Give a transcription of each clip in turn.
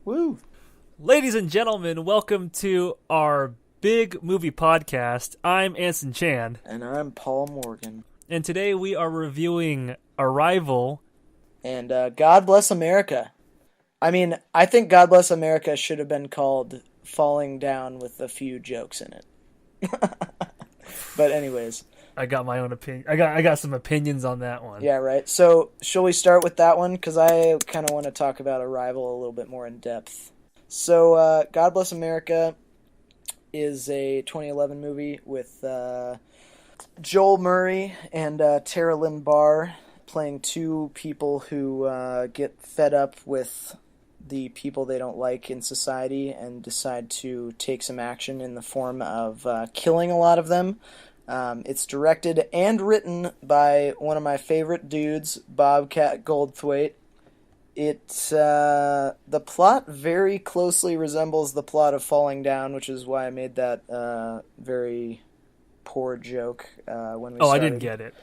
Woo! Ladies and gentlemen, welcome to our big movie podcast. I'm Anson Chan. And I'm Paul Morgan. And today we are reviewing Arrival. And God Bless America. I mean, I think God Bless America should have been called Falling Down with a few jokes in it. But anyways. I got my own opinion. I got some opinions on that one. Yeah, right. So, shall we start with that one? Because I kind of want to talk about Arrival a little bit more in depth. So, God Bless America is a 2011 movie with Joel Murray and Tara Lynn Barr playing two people who get fed up with the people they don't like in society and decide to take some action in the form of killing a lot of them. It's directed and written by one of my favorite dudes, Bobcat Goldthwait. The plot very closely resembles the plot of Falling Down, which is why I made that very poor joke when we started. I didn't get it.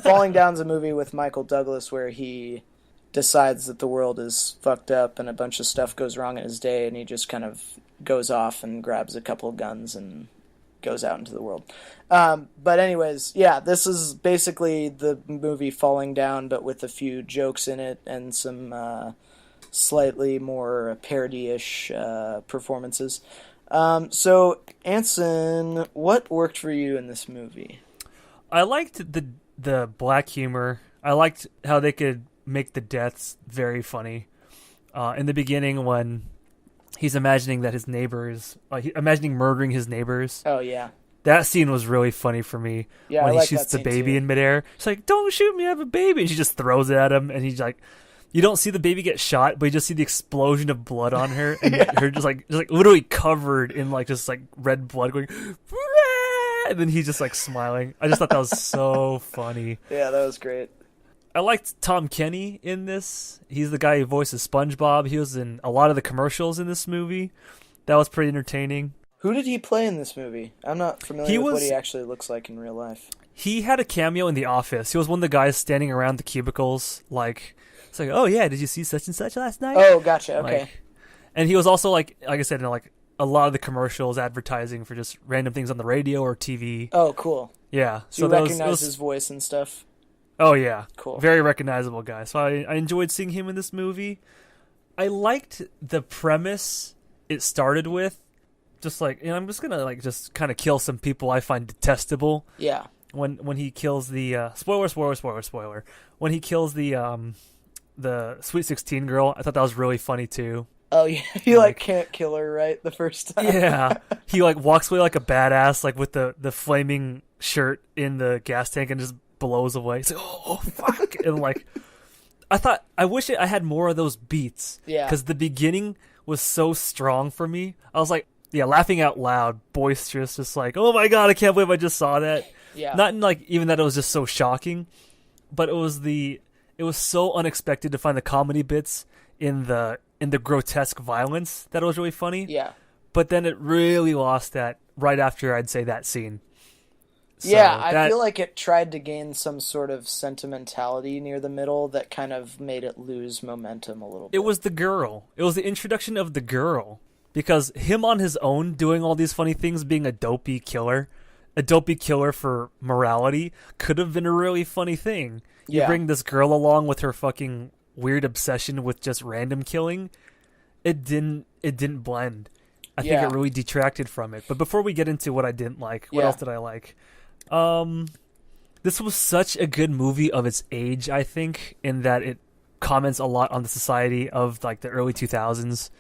Falling Down's a movie with Michael Douglas where he decides that the world is fucked up and a bunch of stuff goes wrong in his day, and he just kind of goes off and grabs a couple of guns and goes out into the world. But anyways, yeah, this is basically the movie Falling Down, but with a few jokes in it and some slightly more parody-ish performances. So, Anson, what worked for you in this movie? I liked the black humor. I liked how they could make the deaths very funny. In the beginning, when he's imagining that his neighbors, imagining murdering his neighbors. Oh, yeah. That scene was really funny for me. Yeah, when I he like shoots that the scene baby too. in midair. She's like, "Don't shoot me, I have a baby." And she just throws it at him, and he's like, you don't see the baby get shot, but you just see the explosion of blood on her, and her just like literally covered in just red blood going, and then he's just like smiling. I just thought that was so funny. Yeah, that was great. I liked Tom Kenny in this. He's the guy who voices SpongeBob. He was in a lot of the commercials in this movie. That was pretty entertaining. Who did he play in this movie? I'm not familiar with what he actually looks like in real life. He had a cameo in The Office. He was one of the guys standing around the cubicles, it's like, "Oh yeah, did you see such and such last night?" Oh, gotcha. Okay. And he was also like I said, in a lot of the commercials, advertising for just random things on the radio or TV. Oh, cool. Yeah. So you recognize his voice and stuff? Oh yeah. Cool. Very recognizable guy. So I enjoyed seeing him in this movie. I liked the premise it started with. Just I'm just gonna just kind of kill some people I find detestable. Yeah. When he kills the spoiler. When he kills the Sweet 16 girl, I thought that was really funny too. Oh yeah, he can't kill her right the first time. Yeah, he walks away like a badass, with the flaming shirt in the gas tank and just blows away. He's like, oh fuck, and I wish I had more of those beats. Yeah, because the beginning was so strong for me. I was laughing out loud, boisterous, just oh my god, I can't believe I just saw that. Yeah, not in even that it was just so shocking, but it was so unexpected to find the comedy bits in the grotesque violence that was really funny. Yeah. But then it really lost that right after I'd say that scene. So I feel like it tried to gain some sort of sentimentality near the middle that kind of made it lose momentum a little bit. It was the girl. It was the introduction of the girl. Because him on his own doing all these funny things, being a dopey killer for morality, could have been a really funny thing. You bring this girl along with her fucking weird obsession with just random killing. It didn't blend. I think it really detracted from it. But before we get into what I didn't like, what else did I like? This was such a good movie of its age, I think, in that it comments a lot on the society of the early 2000s.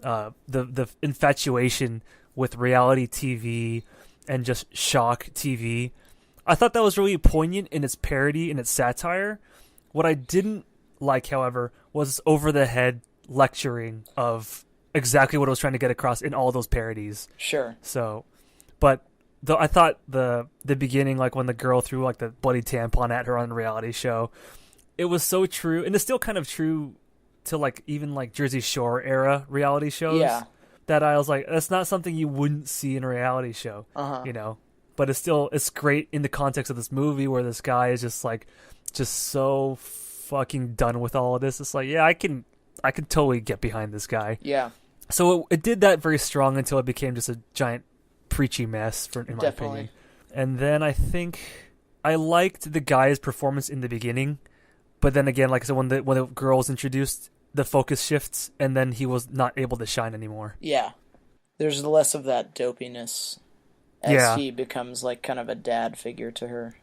The infatuation with reality TV and just shock TV. I thought that was really poignant in its parody and its satire. What I didn't like, however, was over-the-head lecturing of exactly what I was trying to get across in all those parodies. Sure. So, but I thought the beginning, when the girl threw the bloody tampon at her on the reality show, it was so true, and it's still kind of true to even Jersey Shore era reality shows. Yeah. That I was that's not something you wouldn't see in a reality show. But it's great in the context of this movie where this guy is just so fucking done with all of this. It's I can I could totally get behind this guy. Yeah, So it did that very strong until it became just a giant preachy mess, in my opinion. And then I think I liked the guy's performance in the beginning, but then again, like I said, when the girl was introduced, the focus shifts, and then he was not able to shine anymore. Yeah. There's less of that dopiness as he becomes like kind of a dad figure to her.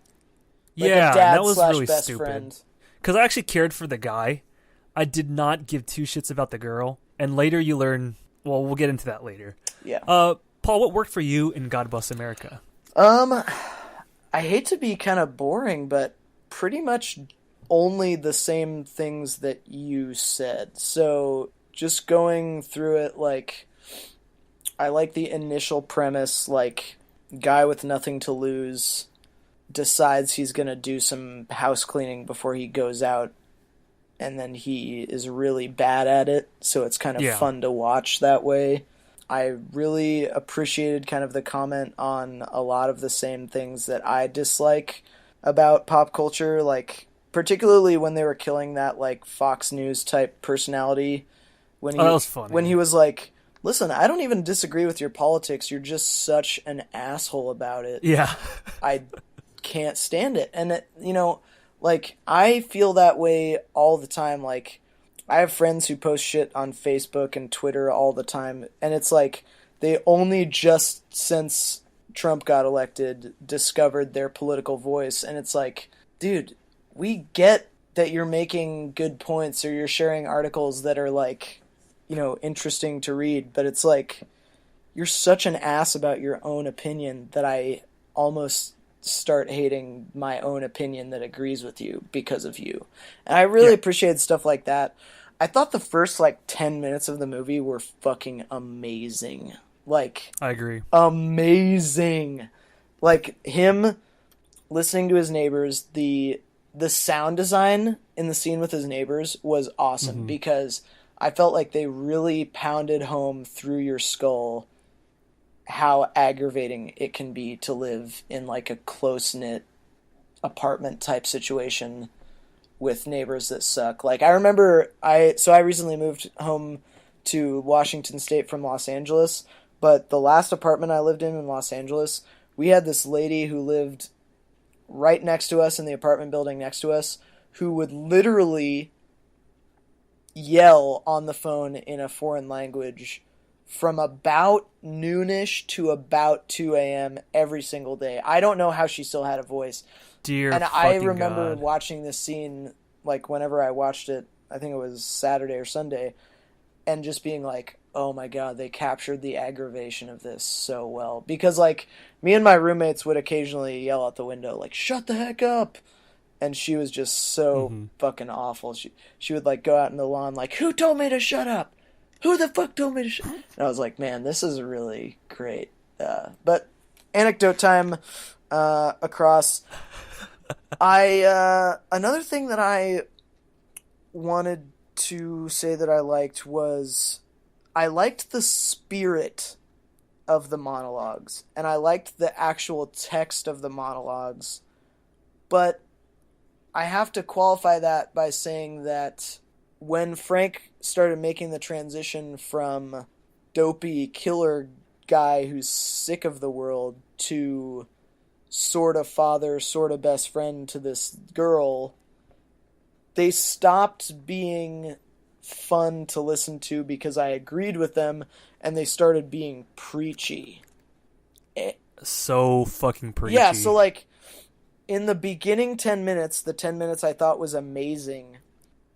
Like yeah, a dad that was really best stupid. Friend. Because I actually cared for the guy. I did not give two shits about the girl. And later you learn... Well, we'll get into that later. Yeah. Paul, what worked for you in God Bless America? I hate to be kind of boring, but pretty much only the same things that you said. So just going through it, like, I like the initial premise, like, guy with nothing to lose decides he's going to do some house cleaning before he goes out, and then he is really bad at it, so it's kind of fun to watch that way. I really appreciated kind of the comment on a lot of the same things that I dislike about pop culture, like particularly when they were killing that like Fox News type personality when he that was funny. When he was like, "Listen, I don't even disagree with your politics. You're just such an asshole about it." Yeah. I can't stand it. And it, you know, like I feel that way all the time. Like I have friends who post shit on Facebook and Twitter all the time, and it's like they only just since Trump got elected discovered their political voice, and it's like, dude, we get that you're making good points or you're sharing articles that are like, you know, interesting to read, but it's like you're such an ass about your own opinion that I almost start hating my own opinion that agrees with you because of you. And I really appreciate stuff like that. I thought the first like 10 minutes of the movie were fucking amazing. Like, I agree. Amazing. Like him listening to his neighbors, the sound design in the scene with his neighbors was awesome because I felt like they really pounded home through your skull how aggravating it can be to live in like a close-knit apartment type situation with neighbors that suck. Like I remember I recently moved home to Washington State from Los Angeles, but the last apartment I lived in Los Angeles, we had this lady who lived right next to us in the apartment building next to us who would literally yell on the phone in a foreign language from about noonish to about 2 a.m. every single day. I don't know how she still had a voice. And I remember watching this scene, like whenever I watched it, I think it was Saturday or Sunday, and just being like, oh my god, they captured the aggravation of this so well. Because like me and my roommates would occasionally yell out the window like, shut the heck up. And she was just so fucking awful. She would like go out in the lawn like, who told me to shut up? Who the fuck told me to shut up? And I was like, man, this is really great. But anecdote time across. Another thing that I wanted to say that I liked was I liked the spirit of the monologues, and I liked the actual text of the monologues, but I have to qualify that by saying that when Frank started making the transition from dopey killer guy who's sick of the world to sort of father, sort of best friend to this girl, they stopped being fun to listen to because I agreed with them, and they started being preachy. So fucking preachy. Yeah, so like in the beginning 10 minutes, the 10 minutes I thought was amazing.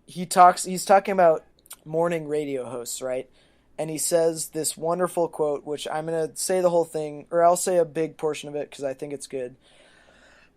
He's talking about morning radio hosts, right? And he says this wonderful quote, which I'm going to say the whole thing, or I'll say a big portion of it because I think it's good.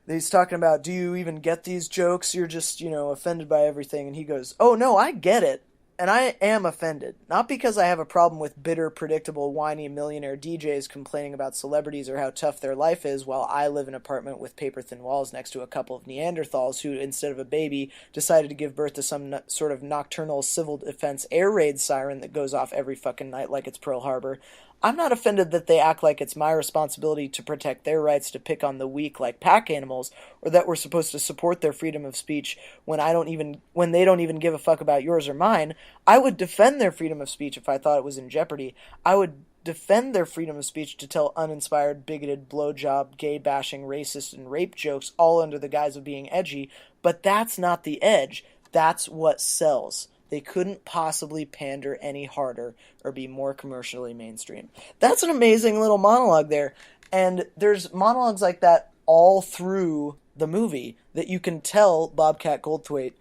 He's talking about, do you even get these jokes? You're just, offended by everything. And he goes, oh, no, I get it. And I am offended. Not because I have a problem with bitter, predictable, whiny millionaire DJs complaining about celebrities or how tough their life is while I live in an apartment with paper-thin walls next to a couple of Neanderthals who, instead of a baby, decided to give birth to some sort of nocturnal civil defense air raid siren that goes off every fucking night like it's Pearl Harbor. I'm not offended that they act like it's my responsibility to protect their rights to pick on the weak like pack animals, or that we're supposed to support their freedom of speech when they don't even give a fuck about yours or mine. I would defend their freedom of speech if I thought it was in jeopardy. I would defend their freedom of speech to tell uninspired, bigoted, blowjob, gay-bashing, racist, and rape jokes all under the guise of being edgy, but that's not the edge. That's what sells. They couldn't possibly pander any harder or be more commercially mainstream. That's an amazing little monologue there. And there's monologues like that all through the movie that you can tell Bobcat Goldthwait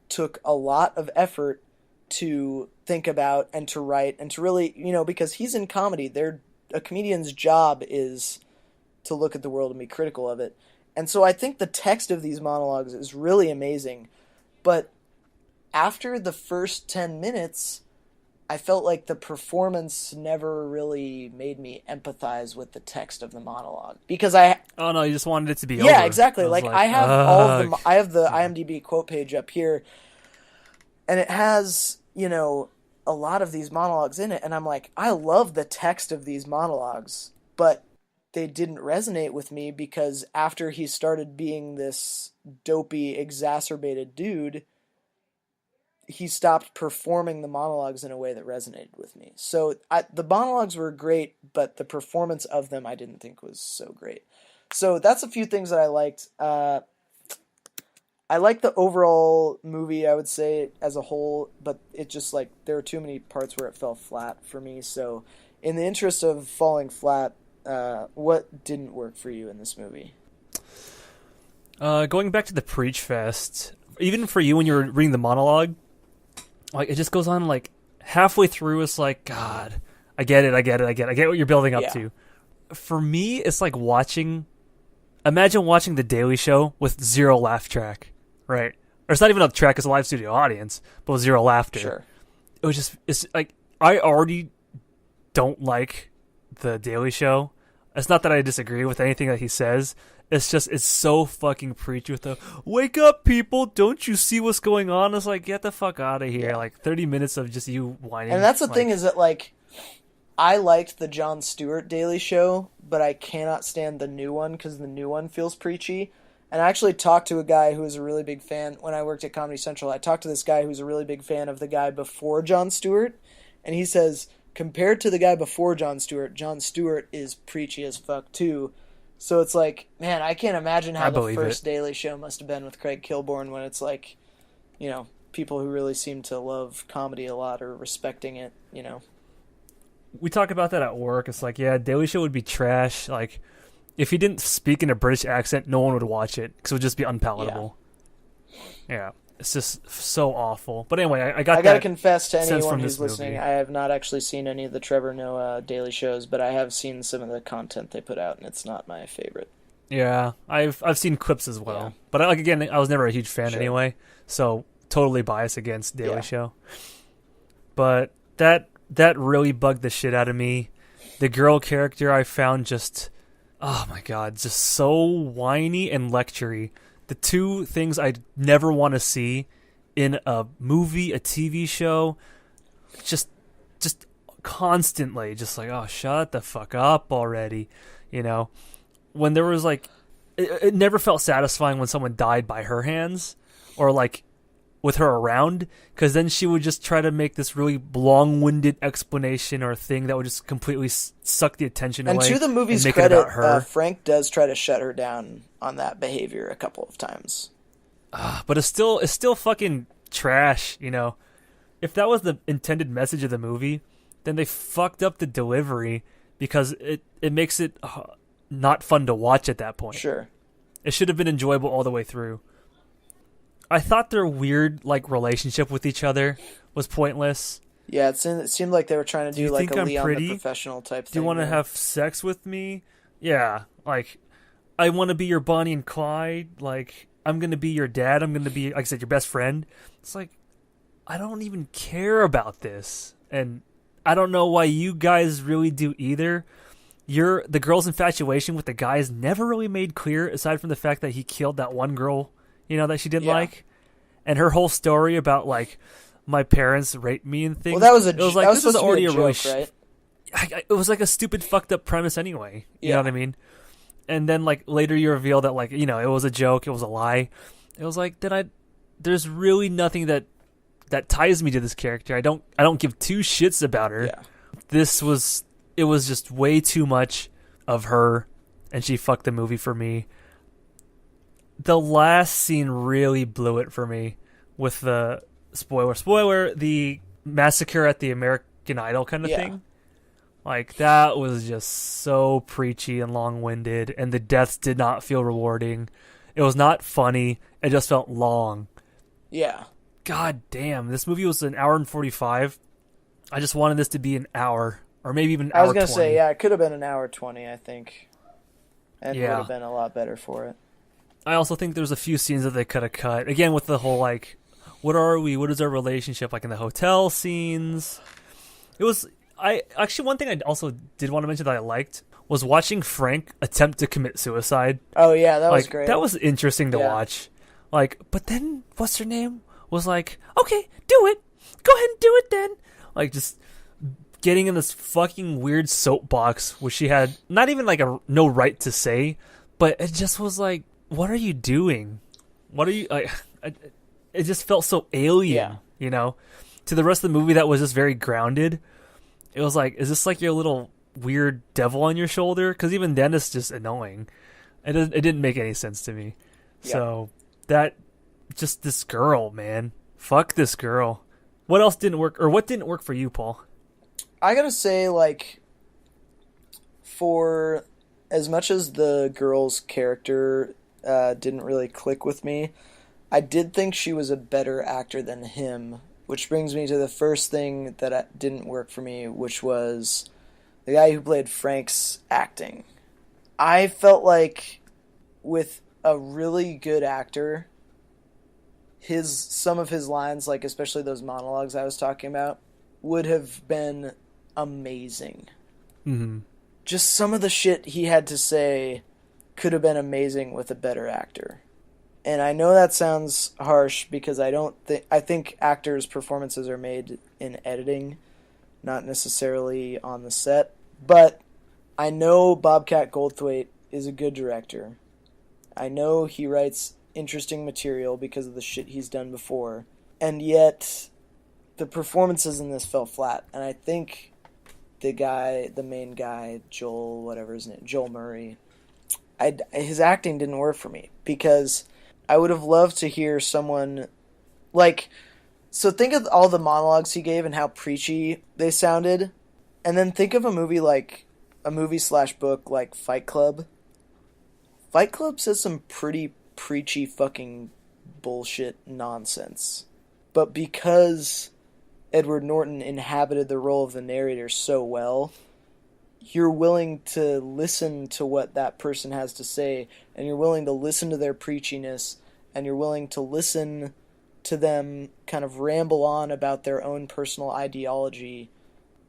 took a lot of effort to think about and to write and to really, because he's in comedy. A comedian's job is to look at the world and be critical of it. And so I think the text of these monologues is really amazing. But after the first 10 minutes, I felt like the performance never really made me empathize with the text of the monologue because oh no, you just wanted it to be over. Yeah, exactly. Like I have I have the IMDb quote page up here, and it has, a lot of these monologues in it, and I'm like, I love the text of these monologues, but they didn't resonate with me because after he started being this dopey, exacerbated dude, he stopped performing the monologues in a way that resonated with me. So the monologues were great, but the performance of them I didn't think was so great. So that's a few things that I liked. I like the overall movie, I would say, as a whole, but it just, there were too many parts where it fell flat for me. So in the interest of falling flat, what didn't work for you in this movie? Going back to the Preach Fest, even for you when you were reading the monologue, it just goes on, halfway through, it's like, God, I get it, I get what you're building up to. For me, it's like imagine watching The Daily Show with zero laugh track, right? Or it's not even a track, it's a live studio audience, but with zero laughter. Sure. It was just, it's like, I already don't like The Daily Show. It's not that I disagree with anything that he says. It's just, it's so fucking preachy with the, wake up, people, don't you see what's going on? It's like, get the fuck out of here. 30 minutes of just you whining. And that's the thing is that, I liked the Jon Stewart Daily Show, but I cannot stand the new one because the new one feels preachy. And I actually talked to a guy who was a really big fan when I worked at Comedy Central. I talked to this guy who's a really big fan of the guy before Jon Stewart, and he says, compared to the guy before Jon Stewart is preachy as fuck too. So it's like, man, I can't imagine how the first Daily Show must have been with Craig Kilborn when it's like, people who really seem to love comedy a lot or respecting it, We talk about that at work. It's like, yeah, Daily Show would be trash. If he didn't speak in a British accent, no one would watch it because it would just be unpalatable. Yeah. It's just so awful. But anyway, I got to confess to anyone who's listening, I have not actually seen any of the Trevor Noah Daily Shows, but I have seen some of the content they put out, and it's not my favorite. Yeah, I've seen clips as well. Yeah. But again, I was never a huge fan anyway, so totally biased against Daily Show. But that really bugged the shit out of me. The girl character I found just, oh my god, just so whiny and lectury. The two things I never want to see in a movie, a TV show, just constantly, just like, oh, shut the fuck up already, When there was it never felt satisfying when someone died by her hands or with her around, because then she would just try to make this really long-winded explanation or thing that would just completely suck the attention away. And to the movie's credit, Frank does try to shut her down on that behavior a couple of times. But it's still fucking trash, If that was the intended message of the movie, then they fucked up the delivery because it makes it not fun to watch at that point. Sure. It should have been enjoyable all the way through. I thought their weird relationship with each other was pointless. Yeah, it seemed like they were trying to do a Leon the Professional type thing. Do you want to have sex with me? Yeah, I want to be your Bonnie and Clyde. I'm going to be your dad. I'm going to be, like I said, your best friend. It's like, I don't even care about this. And I don't know why you guys really do either. The girl's infatuation with the guy is never really made clear, aside from the fact that he killed that one girl, that she didn't like. And her whole story about, my parents raped me and things. Well, it was like, this is already a really right? It was like a stupid, fucked up premise anyway. You know what I mean? And then, later you reveal that, it was a joke, it was a lie. It was like, there's really nothing that that ties me to this character. I don't give two shits about her. Yeah. It was just way too much of her, and she fucked the movie for me. The last scene really blew it for me with the spoiler, the massacre at the American Idol kind of thing. Like, that was just so preachy and long-winded, and the deaths did not feel rewarding. It was not funny. It just felt long. Yeah. God damn, this movie was an hour and 45. I just wanted this to be an hour, or maybe even an hour 20. I was going to say, yeah, it could have been an hour 20, I think. And it would have been a lot better for it. I also think there's a few scenes that they could have cut. Again, with the whole, like, what are we? What is our relationship? Like, in the hotel scenes. It was... one thing I also did want to mention that I liked was watching Frank attempt to commit suicide. Oh, yeah, that was great. That was interesting to watch. Like, but then, what's her name? Was like, okay, do it. Go ahead and do it then. Like, just getting in this fucking weird soapbox where she had not even, like, no right to say, but it just was like, what are you doing? What are you, like, it just felt so alien, you know? To the rest of the movie that was just very grounded. It was like, is this like your little weird devil on your shoulder? Because even then it's just annoying. It didn't make any sense to me. Yep. So, just this girl, man. Fuck this girl. What else didn't work, or what didn't work for you, Paul? I gotta say, like, for as much as the girl's character didn't really click with me, I did think she was a better actor than him, which brings me to the first thing that didn't work for me, which was the guy who played Frank's acting. I felt like with a really good actor, some of his lines, like especially those monologues I was talking about, would have been amazing. Mm-hmm. Just some of the shit he had to say could have been amazing with a better actor. And I know that sounds harsh because I think actors' performances are made in editing, not necessarily on the set. But I know Bobcat Goldthwait is a good director. I know he writes interesting material because of the shit he's done before. And yet, the performances in this fell flat. And I think the main guy, Joel, whatever his name, Joel Murray, his acting didn't work for me because I would have loved to hear someone, like, so think of all the monologues he gave and how preachy they sounded, and then think of a movie/book like Fight Club. Fight Club says some pretty preachy fucking bullshit nonsense. But because Edward Norton inhabited the role of the narrator so well, you're willing to listen to what that person has to say, and you're willing to listen to their preachiness, and you're willing to listen to them kind of ramble on about their own personal ideology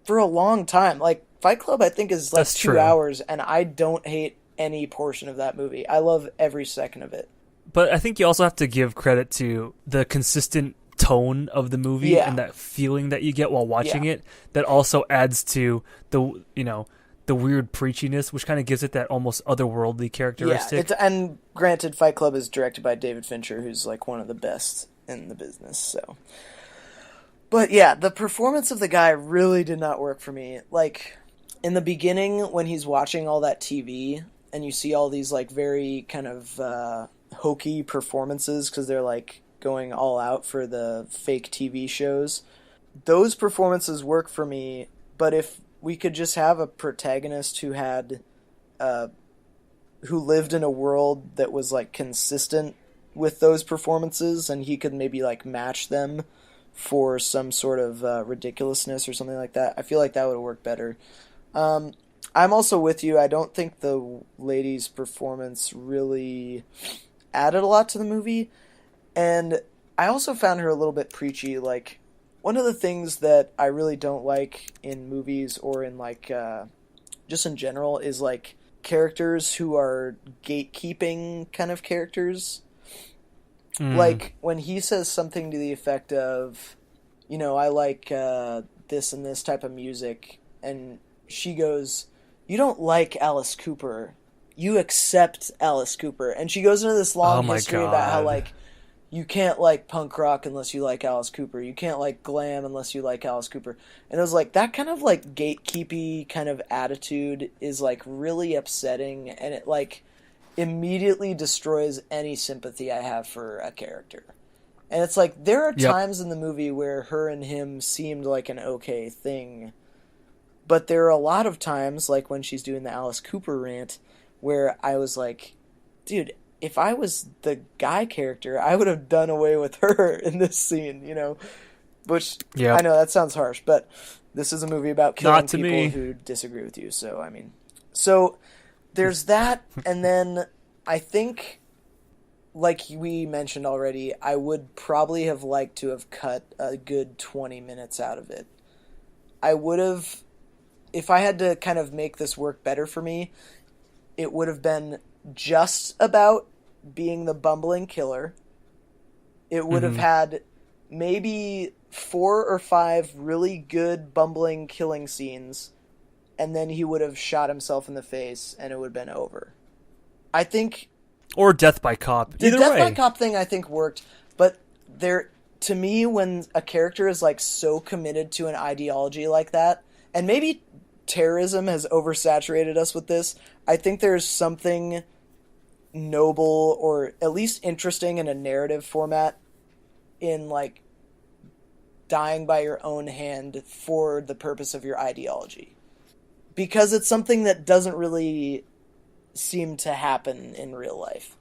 for a long time. Like, Fight Club, I think, is like That's 2 true. hours, and I don't hate any portion of that movie. I love every second of it. But I think you also have to give credit to the consistent tone of the movie and that feeling that you get while watching it that also adds to the, you know, the weird preachiness, which kind of gives it that almost otherworldly characteristic. Yeah, and granted, Fight Club is directed by David Fincher, who's like one of the best in the business, so. But yeah, the performance of the guy really did not work for me. Like, in the beginning, when he's watching all that TV, and you see all these like very kind of hokey performances, because they're like going all out for the fake TV shows, those performances work for me, but if we could just have a protagonist who had, who lived in a world that was like consistent with those performances, and he could maybe like match them for some sort of ridiculousness or something like that, I feel like that would work better. I'm also with you. I don't think the lady's performance really added a lot to the movie, and I also found her a little bit preachy. Like, one of the things that I really don't like in movies or in like just in general is like characters who are gatekeeping kind of characters. Like when he says something to the effect of, you know, I like this and this type of music, and she goes, you don't like Alice Cooper, you accept Alice Cooper, and she goes into this long history about how like you can't like punk rock unless you like Alice Cooper. You can't like glam unless you like Alice Cooper. And it was like that kind of like gatekeepy kind of attitude is like really upsetting, and it like immediately destroys any sympathy I have for a character. And it's like there are times in the movie where her and him seemed like an okay thing, but there are a lot of times, like when she's doing the Alice Cooper rant, where I was like, dude, if I was the guy character, I would have done away with her in this scene, you know? Which, I know that sounds harsh, but this is a movie about killing people who disagree with you, so, I mean. So, there's that, and then I think, like we mentioned already, I would probably have liked to have cut a good 20 minutes out of it. I would have, if I had to kind of make this work better for me, it would have been just about being the bumbling killer. It would have had maybe 4 or 5 really good bumbling killing scenes, and then he would have shot himself in the face, and it would have been over. I think... Or death by cop. The death by cop thing, I think, worked, but there, to me, when a character is like so committed to an ideology like that, and maybe terrorism has oversaturated us with this, I think there's something noble or at least interesting in a narrative format in like dying by your own hand for the purpose of your ideology, because it's something that doesn't really seem to happen in real life.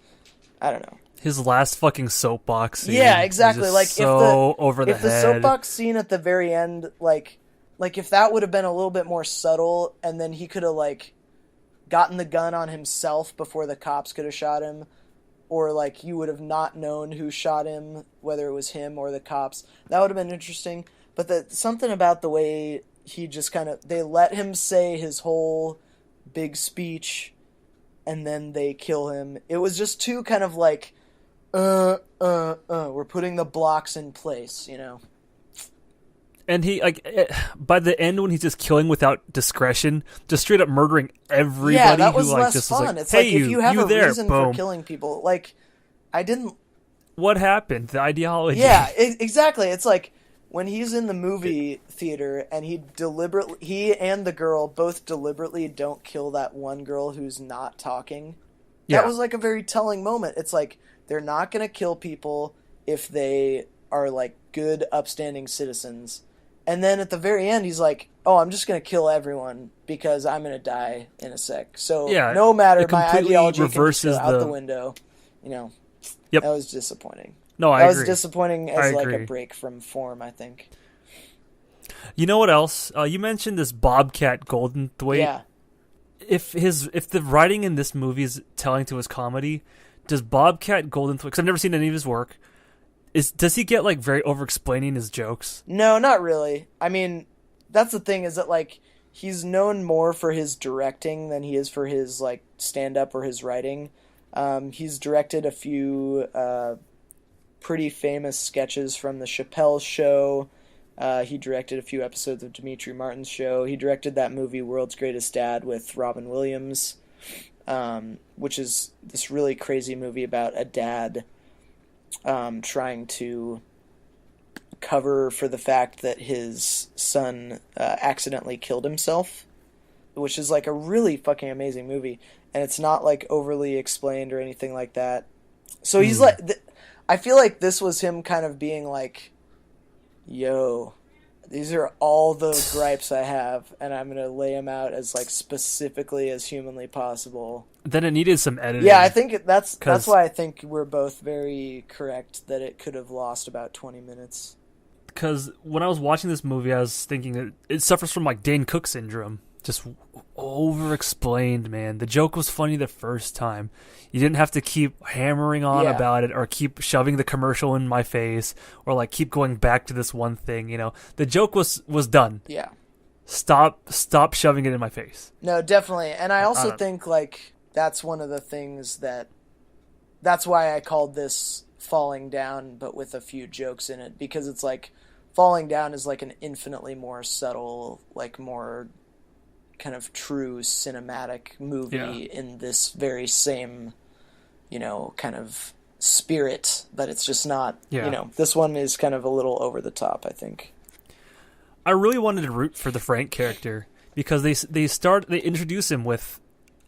I don't know. His last fucking soapbox scene. Yeah, exactly. Like so over the head. If the soapbox scene at the very end, like if that would have been a little bit more subtle, and then he could have like gotten the gun on himself before the cops could have shot him, or like you would have not known who shot him, whether it was him or the cops, that would have been interesting. But something about the way he just kind of, they let him say his whole big speech and then they kill him. It was just too kind of like, we're putting the blocks in place, you know? And he, like, by the end when he's just killing without discretion, just straight up murdering everybody. Yeah, that was who, like, less just fun. Was like, it's hey, like, if you have a there, reason boom. for killing people, like, I didn't... What happened? The ideology. Yeah, exactly. It's like, when he's in the movie theater and he and the girl both deliberately don't kill that one girl who's not talking, that was like a very telling moment. It's like, they're not going to kill people if they are like good, upstanding citizens. And then at the very end, he's like, oh, I'm just going to kill everyone because I'm going to die in a sec. So no matter my ideology can just go out the window. You know, that was disappointing. No, I agree. That was disappointing as like a break from form, I think. You know what else? You mentioned this Bobcat Goldthwait. Yeah. If the writing in this movie is telling to his comedy, does Bobcat Goldthwait, because I've never seen any of his work, does he get like very over-explaining his jokes? No, not really. I mean, that's the thing, is that like he's known more for his directing than he is for his like stand-up or his writing. He's directed a few pretty famous sketches from the Chappelle Show. He directed a few episodes of Demetri Martin's show. He directed that movie World's Greatest Dad with Robin Williams, which is this really crazy movie about a dad trying to cover for the fact that his son accidentally killed himself, which is like a really fucking amazing movie, and it's not like overly explained or anything like that. So he's like, I feel like this was him kind of being like, yo, these are all the gripes I have, and I'm going to lay them out as like specifically as humanly possible. Then it needed some editing. Yeah, I think that's why I think we're both very correct that it could have lost about 20 minutes. Because when I was watching this movie, I was thinking that it suffers from like Dane Cook syndrome. Just over-explained, man. The joke was funny the first time. You didn't have to keep hammering on about it or keep shoving the commercial in my face or like keep going back to this one thing, you know. The joke was done. Yeah. Stop shoving it in my face. No, definitely. And I also think like that's one of the things that's why I called this Falling Down, but with a few jokes in it, because it's like Falling Down is like an infinitely more subtle, like more kind of true cinematic movie in this very same, you know, kind of spirit, but it's just not, Yeah. this one is kind of a little over the top, I think. I really wanted to root for the Frank character because they introduce him with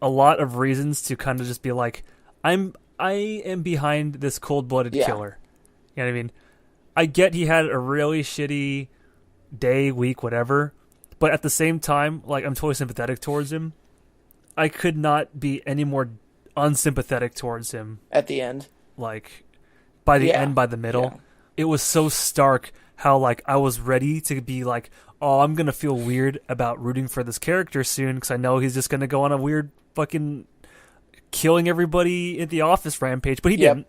a lot of reasons to kind of just be like, I am behind this cold-blooded Yeah. killer. You know what I mean? I get he had a really shitty day, week, whatever, but at the same time, like, I'm totally sympathetic towards him. I could not be any more unsympathetic towards him. At the end. Like, by the Yeah. end, by the middle, Yeah. it was so stark how, like, I was ready to be like, oh, I'm gonna feel weird about rooting for this character soon because I know he's just gonna go on a weird fucking killing everybody at the office rampage, but he Yep. didn't.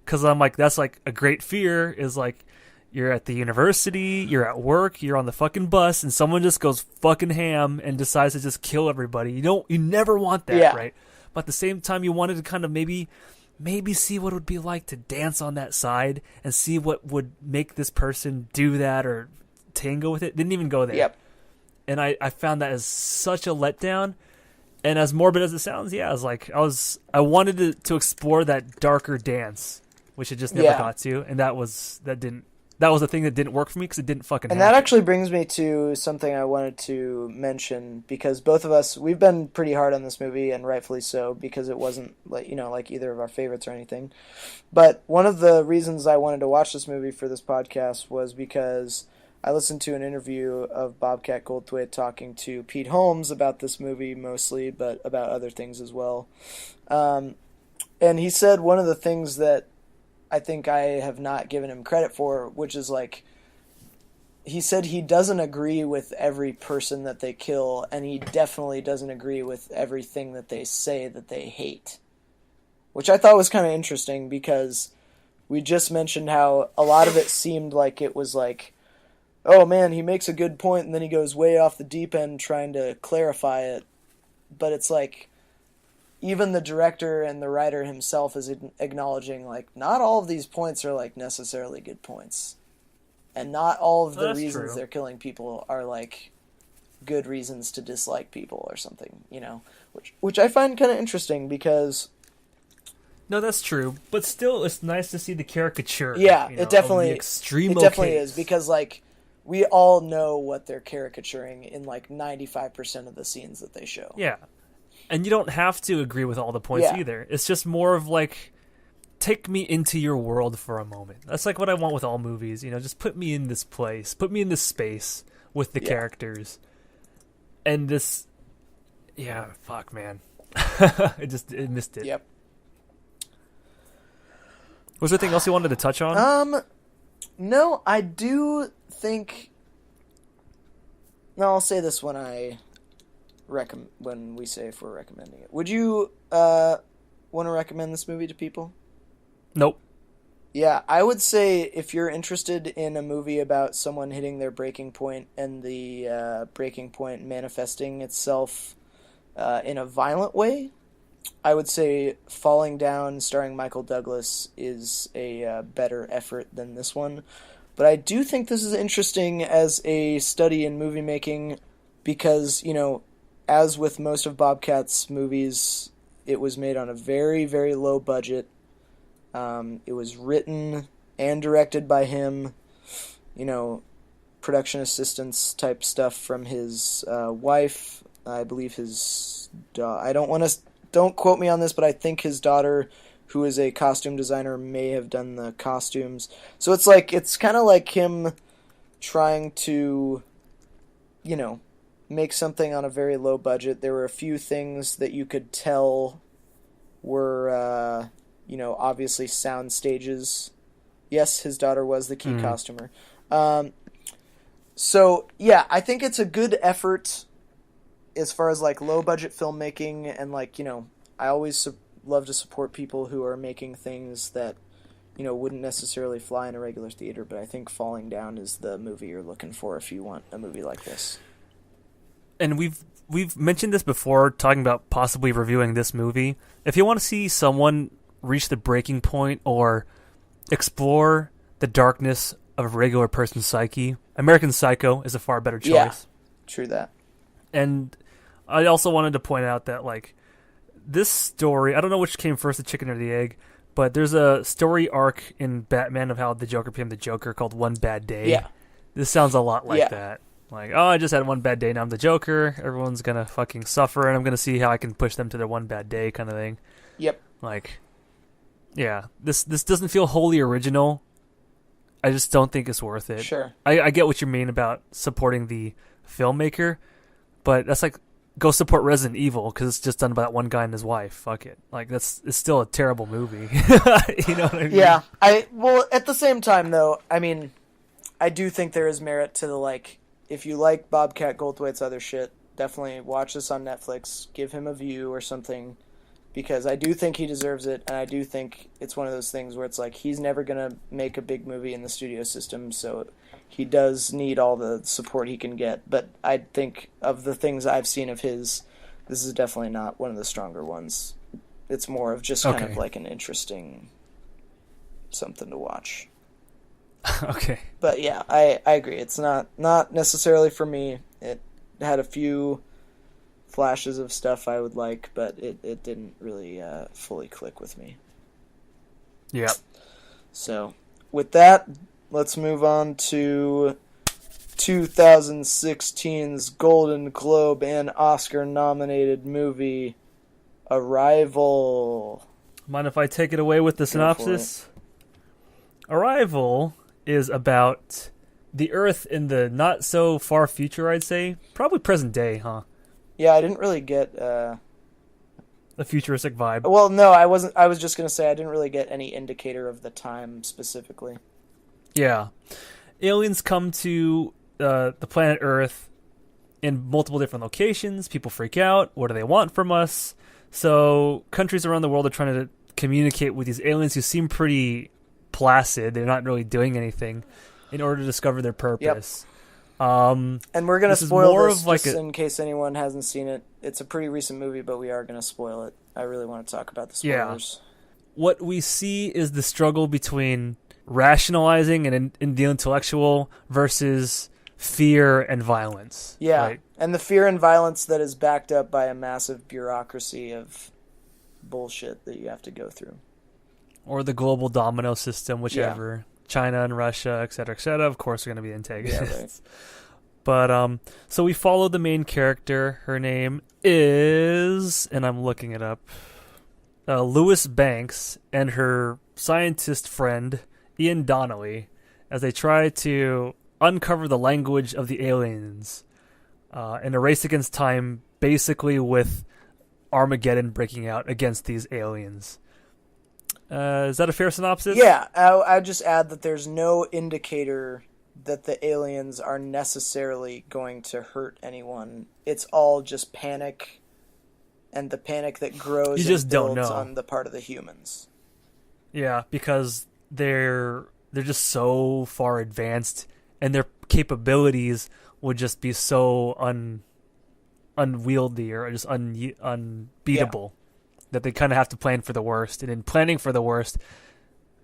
Because I'm like, that's like a great fear is like, you're at the university, you're at work, you're on the fucking bus, and someone just goes fucking ham and decides to just kill everybody. You never want that, Yeah. right? But at the same time, you wanted to kind of maybe see what it would be like to dance on that side and see what would make this person do that or tango with it. Didn't even go there. Yep. And I found that as such a letdown. And as morbid as it sounds, yeah, I wanted to explore that darker dance, which it just never Yeah. got to, and that was the thing that didn't work for me because it didn't fucking And happen. that actually brings me to something I wanted to mention, because both of us, we've been pretty hard on this movie, and rightfully so, because it wasn't like either of our favorites or anything. But one of the reasons I wanted to watch this movie for this podcast was because I listened to an interview of Bobcat Goldthwait talking to Pete Holmes about this movie mostly, but about other things as well. And he said one of the things that I think I have not given him credit for, which is like, he said he doesn't agree with every person that they kill, and he definitely doesn't agree with everything that they say that they hate. Which I thought was kind of interesting, because we just mentioned how a lot of it seemed like it was like, oh man, he makes a good point, and then he goes way off the deep end trying to clarify it. But it's like, even the director and the writer himself is acknowledging, like, not all of these points are, like, necessarily good points. And not all of the That's reasons true. they're killing people are, like, good reasons to dislike people or something, Which I find kind of interesting, because... No, that's true, but still, it's nice to see the caricature. Yeah, of it definitely... the extreme It definitely case. is, because, like, we all know what they're caricaturing in, like, 95% of the scenes that they show. Yeah. And you don't have to agree with all the points Yeah. either. It's just more of like, take me into your world for a moment. That's like what I want with all movies. Just put me in this place, put me in this space with the Yeah. characters. And this, yeah, fuck, man, it missed it. Yep. Was there anything else you wanted to touch on? No, I do think... No, I'll say this when when we say if we're recommending it. Would you want to recommend this movie to people? Nope. Yeah, I would say if you're interested in a movie about someone hitting their breaking point and the breaking point manifesting itself in a violent way, I would say Falling Down, starring Michael Douglas, is a better effort than this one. But I do think this is interesting as a study in movie making, because, as with most of Bobcat's movies, it was made on a very, very low budget. It was written and directed by him, production assistance type stuff from his wife. I believe his don't quote me on this, but I think his daughter, who is a costume designer, may have done the costumes. So it's kind of like him trying to, make something on a very low budget. There were a few things that you could tell were, obviously sound stages. Yes, his daughter was the key costumer. So, yeah, I think it's a good effort as far as, like, low-budget filmmaking, and, like, I always love to support people who are making things that, wouldn't necessarily fly in a regular theater, but I think Falling Down is the movie you're looking for if you want a movie like this. And we've mentioned this before, talking about possibly reviewing this movie. If you want to see someone reach the breaking point or explore the darkness of a regular person's psyche, American Psycho is a far better choice. Yeah, true that. And I also wanted to point out that, like, this story, I don't know which came first, the chicken or the egg, but there's a story arc in Batman of how the Joker became the Joker called One Bad Day. Yeah. This sounds a lot like that. Like, oh, I just had one bad day, now I'm the Joker. Everyone's gonna fucking suffer, and I'm gonna see how I can push them to their one bad day kind of thing. Yep. Like, yeah, this doesn't feel wholly original. I just don't think it's worth it. Sure. I get what you mean about supporting the filmmaker, but that's like, go support Resident Evil because it's just done by that one guy and his wife. Fuck it. Like, it's still a terrible movie. You know what I mean? Yeah. Well, at the same time, though, I mean, I do think there is merit to the, like, if you like Bobcat Goldthwait's other shit, definitely watch this on Netflix, give him a view or something, because I do think he deserves it, and I do think it's one of those things where it's like, he's never going to make a big movie in the studio system, so he does need all the support he can get. But I think of the things I've seen of his, this is definitely not one of the stronger ones. It's more of just kind of like an interesting something to watch. Okay. But yeah, I agree. It's not necessarily for me. It had a few flashes of stuff I would like, but it didn't really fully click with me. Yeah. So, with that, let's move on to 2016's Golden Globe and Oscar-nominated movie, Arrival. Mind if I take it away with the synopsis? Arrival is about the Earth in the not so far future, I'd say. Probably present day, huh? Yeah, I didn't really get a futuristic vibe. Well, no, I wasn't. I was just gonna say I didn't really get any indicator of the time specifically. Yeah, aliens come to the planet Earth in multiple different locations. People freak out. What do they want from us? So countries around the world are trying to communicate with these aliens who seem pretty placid. They're not really doing anything in order to discover their purpose. Yep. And we're going to spoil this just in case anyone hasn't seen it. It's a pretty recent movie, but we are going to spoil it. I really want to talk about the spoilers. Yeah. What we see is the struggle between rationalizing and the intellectual versus fear and violence. Yeah, right? And the fear and violence that is backed up by a massive bureaucracy of bullshit that you have to go through. Or the global domino system, whichever. Yeah. China and Russia, et cetera, of course, are going to be antagonists. Yeah, right. But, so we follow the main character. Her name is, and I'm looking it up, Louis Banks and her scientist friend, Ian Donnelly, as they try to uncover the language of the aliens in a race against time, basically with Armageddon breaking out against these aliens. Is that a fair synopsis? Yeah, I'd just add that there's no indicator that the aliens are necessarily going to hurt anyone. It's all just panic, and the panic that grows and builds on the part of the humans. Yeah, because they're just so far advanced, and their capabilities would just be so unwieldy or just unbeatable. Yeah. That they kind of have to plan for the worst, and in planning for the worst,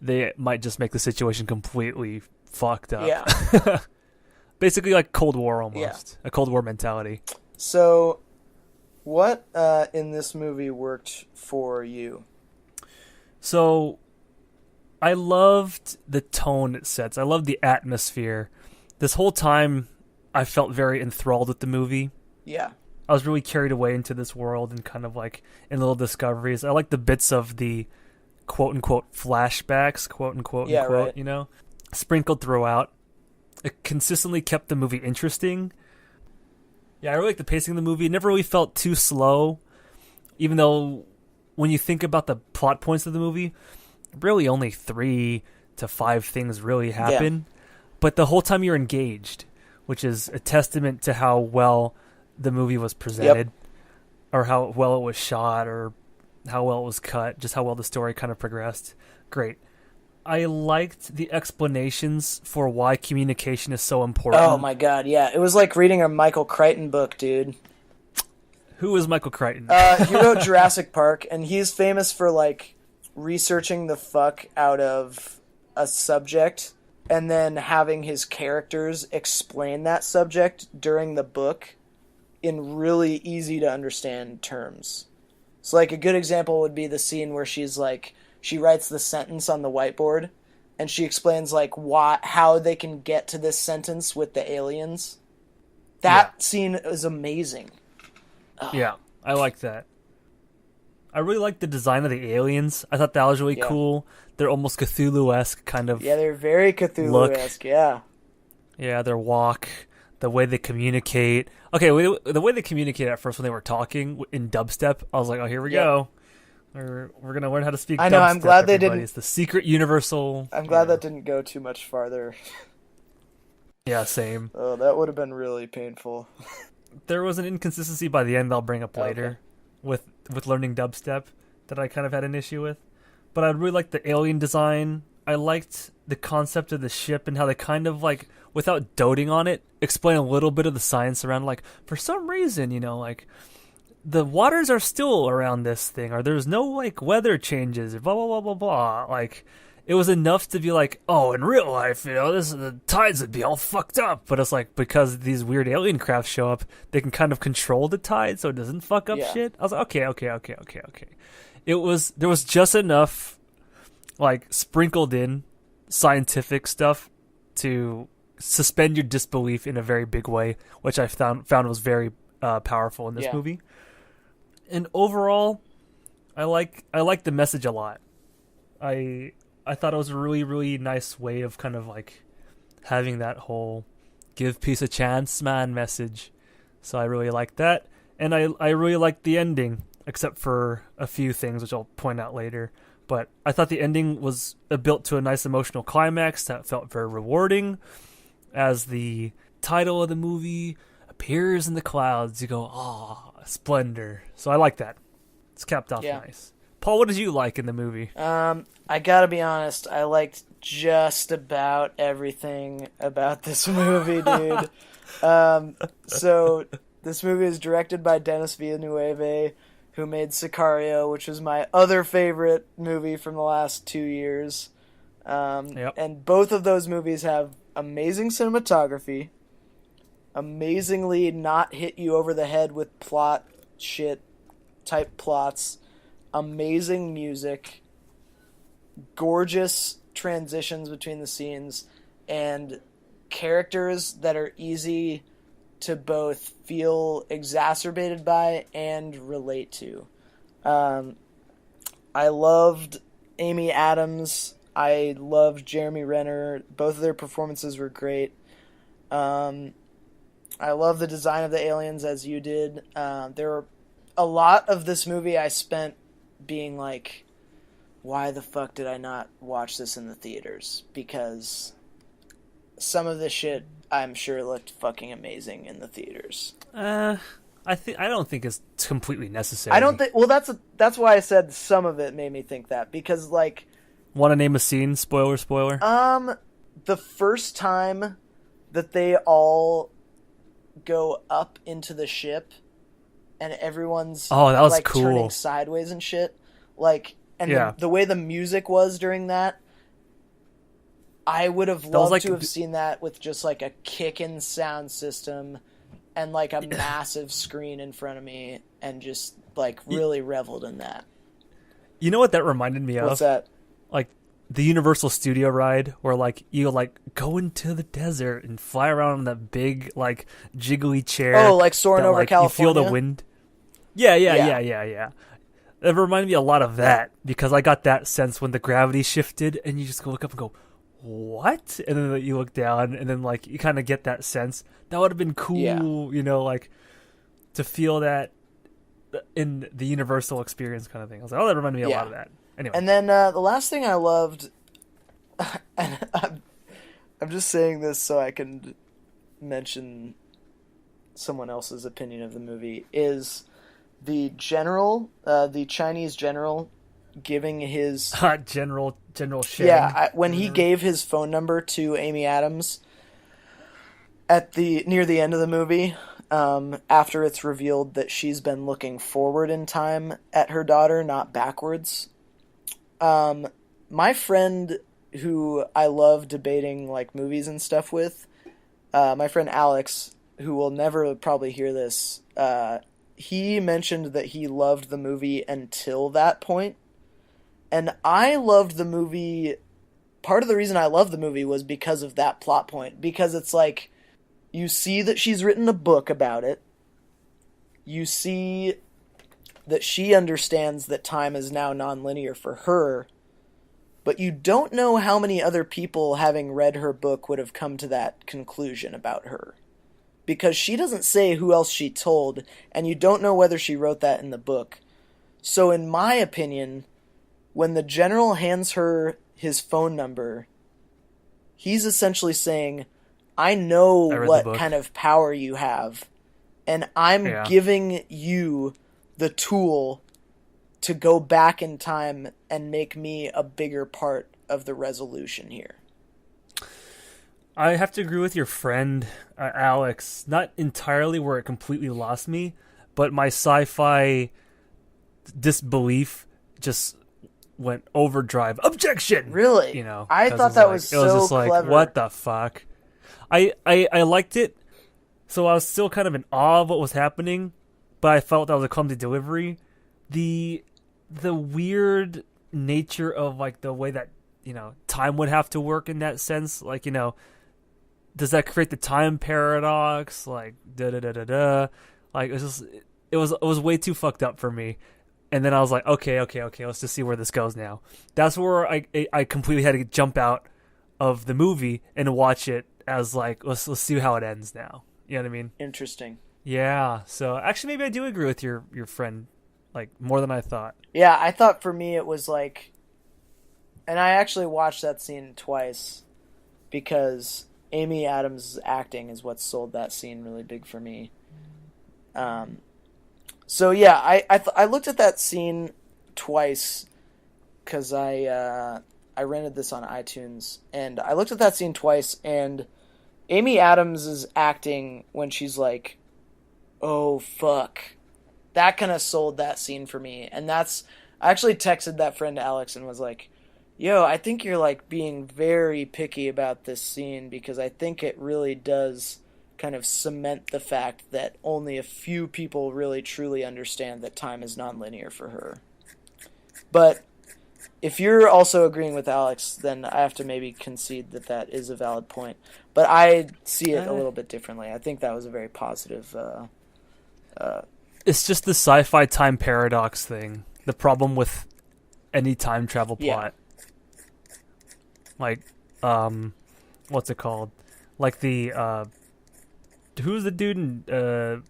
they might just make the situation completely fucked up. Yeah. Basically like Cold War almost. Yeah. A Cold War mentality. So, what in this movie worked for you? So, I loved the tone it sets. I loved the atmosphere. This whole time, I felt very enthralled with the movie. Yeah. I was really carried away into this world and kind of like in little discoveries. I like the bits of the quote-unquote flashbacks, quote-unquote, yeah, right. You know, sprinkled throughout. It consistently kept the movie interesting. Yeah, I really like the pacing of the movie. It never really felt too slow, even though when you think about the plot points of the movie, really only 3 to 5 things really happen. Yeah. But the whole time you're engaged, which is a testament to how well the movie was presented, or how well it was shot, or how well it was cut, just how well the story kind of progressed. Great. I liked the explanations for why communication is so important. Oh my god, yeah. It was like reading a Michael Crichton book, dude. Who is Michael Crichton? He wrote Jurassic Park, and he's famous for like researching the fuck out of a subject and then having his characters explain that subject during the book in really easy to understand terms. So like a good example would be the scene where she's like she writes the sentence on the whiteboard, and she explains like how they can get to this sentence with the aliens. That scene is amazing. Yeah, I like that. I really like the design of the aliens. I thought that was really cool. They're almost Cthulhu-esque kind of. Yeah, they're very Cthulhu-esque. Yeah. Yeah, their walk, the way they communicate. Okay, the way they communicate at first when they were talking in dubstep, I was like, oh, here we go. We're gonna learn how to speak. I know. Dubstep, I'm glad they everybody. didn't. It's the secret universal. I'm glad that didn't go too much farther. Yeah, same. Oh, that would have been really painful. There was an inconsistency by the end I'll bring up later with learning dubstep that I kind of had an issue with. But I really liked the alien design. I liked the concept of the ship and how they kind of like, without doting on it, explain a little bit of the science around like, for some reason, like the waters are still around this thing, or there's no like weather changes, or blah blah blah blah blah. Like, it was enough to be like, oh, in real life, the tides would be all fucked up. But it's like, because these weird alien crafts show up, they can kind of control the tide so it doesn't fuck up shit. I was like, okay. There was just enough, like, sprinkled in scientific stuff to suspend your disbelief in a very big way, which I found was very powerful in this movie. And overall, I like the message a lot. I thought it was a really, really nice way of kind of like having that whole give peace a chance, man message. So I really liked that. And I really liked the ending, except for a few things, which I'll point out later. But I thought the ending was built to a nice emotional climax that felt very rewarding. As the title of the movie appears in the clouds, you go, oh, splendor. So I like that. It's capped off nice. Paul, what did you like in the movie? I gotta be honest, I liked just about everything about this movie, dude. So, this movie is directed by Denis Villeneuve, who made Sicario, which was my other favorite movie from the last 2 years. And both of those movies have amazing cinematography, amazingly not hit you over the head with plot shit type plots, amazing music, gorgeous transitions between the scenes, and characters that are easy to both feel exacerbated by and relate to. I loved Amy Adams. I loved Jeremy Renner. Both of their performances were great. I love the design of the aliens, as you did. There were a lot of this movie I spent being like, why the fuck did I not watch this in the theaters? Because some of this shit, I'm sure, looked fucking amazing in the theaters. I don't think it's completely necessary. I don't think. Well, that's why I said some of it made me think that, because like. Want to name a scene? Spoiler. The first time that they all go up into the ship, and everyone's that was like cool. Turning sideways and shit, like. And the way the music was during that, I would have loved to have seen that with just like a kick-in sound system and like a massive screen in front of me, and just like really reveled in that. You know what that reminded me of? What's that? Like the Universal Studio ride, where like you like go into the desert and fly around on that big like jiggly chair. Oh, like soaring over California. You feel the wind. Yeah. It reminded me a lot of that, because I got that sense when the gravity shifted and you just go look up and go, what? And then you look down and then like you kind of get that sense. That would have been cool, like to feel that in the Universal experience kind of thing. I was like, that reminded me a lot of that. Anyway. And then the last thing I loved, and I'm just saying this so I can mention someone else's opinion of the movie, is the general, the Chinese general, giving his General Shang. Yeah, when he gave his phone number to Amy Adams at near the end of the movie, after it's revealed that she's been looking forward in time at her daughter, not backwards. My friend, who I love debating like movies and stuff with, my friend Alex, who will never probably hear this, he mentioned that he loved the movie until that point, And I loved the movie. Part of the reason I loved the movie was because of that plot point. Because it's like, you see that she's written a book about it. You see that she understands that time is now nonlinear for her. But you don't know how many other people, having read her book, would have come to that conclusion about her. Because she doesn't say who else she told, and you don't know whether she wrote that in the book. So in my opinion, when the general hands her his phone number, he's essentially saying, I know what kind of power you have, and I'm giving you the tool to go back in time and make me a bigger part of the resolution here. I have to agree with your friend, Alex. Not entirely where it completely lost me, but my sci-fi disbelief just went overdrive. Objection! Really? You know, I thought that was so it was just clever. like, what the fuck? I liked it, so I was still kind of in awe of what was happening, but I felt that was a clumsy delivery. The weird nature of like the way that, you know, time would have to work in that sense, like, you know, does that create the time paradox? Like like it was way too fucked up for me. And then I was like, okay, let's just see where this goes now. That's where I completely had to jump out of the movie and watch it as like, let's see how it ends now. You know what I mean? Interesting. Yeah. So actually, maybe I do agree with your friend, like, more than I thought. Yeah, I thought for me it was like, and I actually watched that scene twice because Amy Adams' acting is what sold that scene really big for me. So yeah, I looked at that scene twice because I rented this on iTunes, and I looked at that scene twice, and Amy Adams' acting when she's like, oh fuck, that kind of sold that scene for me. And that's, I actually texted that friend Alex and was like, yo, I think you're like being very picky about this scene because I think it really does kind of cement the fact that only a few people really truly understand that time is nonlinear for her. But if you're also agreeing with Alex, then I have to maybe concede that that is a valid point. But I see it a little bit differently. I think that was a very positive... it's just the sci-fi time paradox thing. The problem with any time travel plot. Yeah. Like, what's it called? Like the... who's the dude in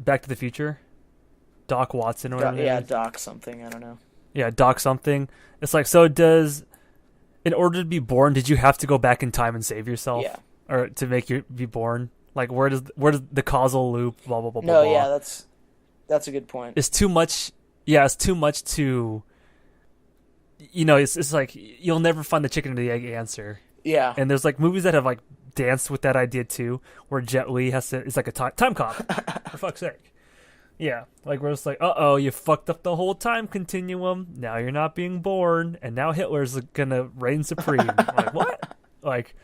Back to the Future? Doc Watson or whatever. Yeah, Doc something, I don't know. Yeah, Doc something. It's like, so in order to be born, did you have to go back in time and save yourself? Yeah. Or to make you be born? Like, where does the causal loop, blah, blah, blah, no, blah. Yeah, that's a good point. It's too much, it's too much to, you know, it's like, you'll never find the chicken or the egg answer. Yeah. And there's like movies that have like danced with that idea too, where Jet Li is like a time cop, for fuck's sake. Yeah, like we're just like, you fucked up the whole time continuum. Now you're not being born, and now Hitler's gonna reign supreme. Like what? Like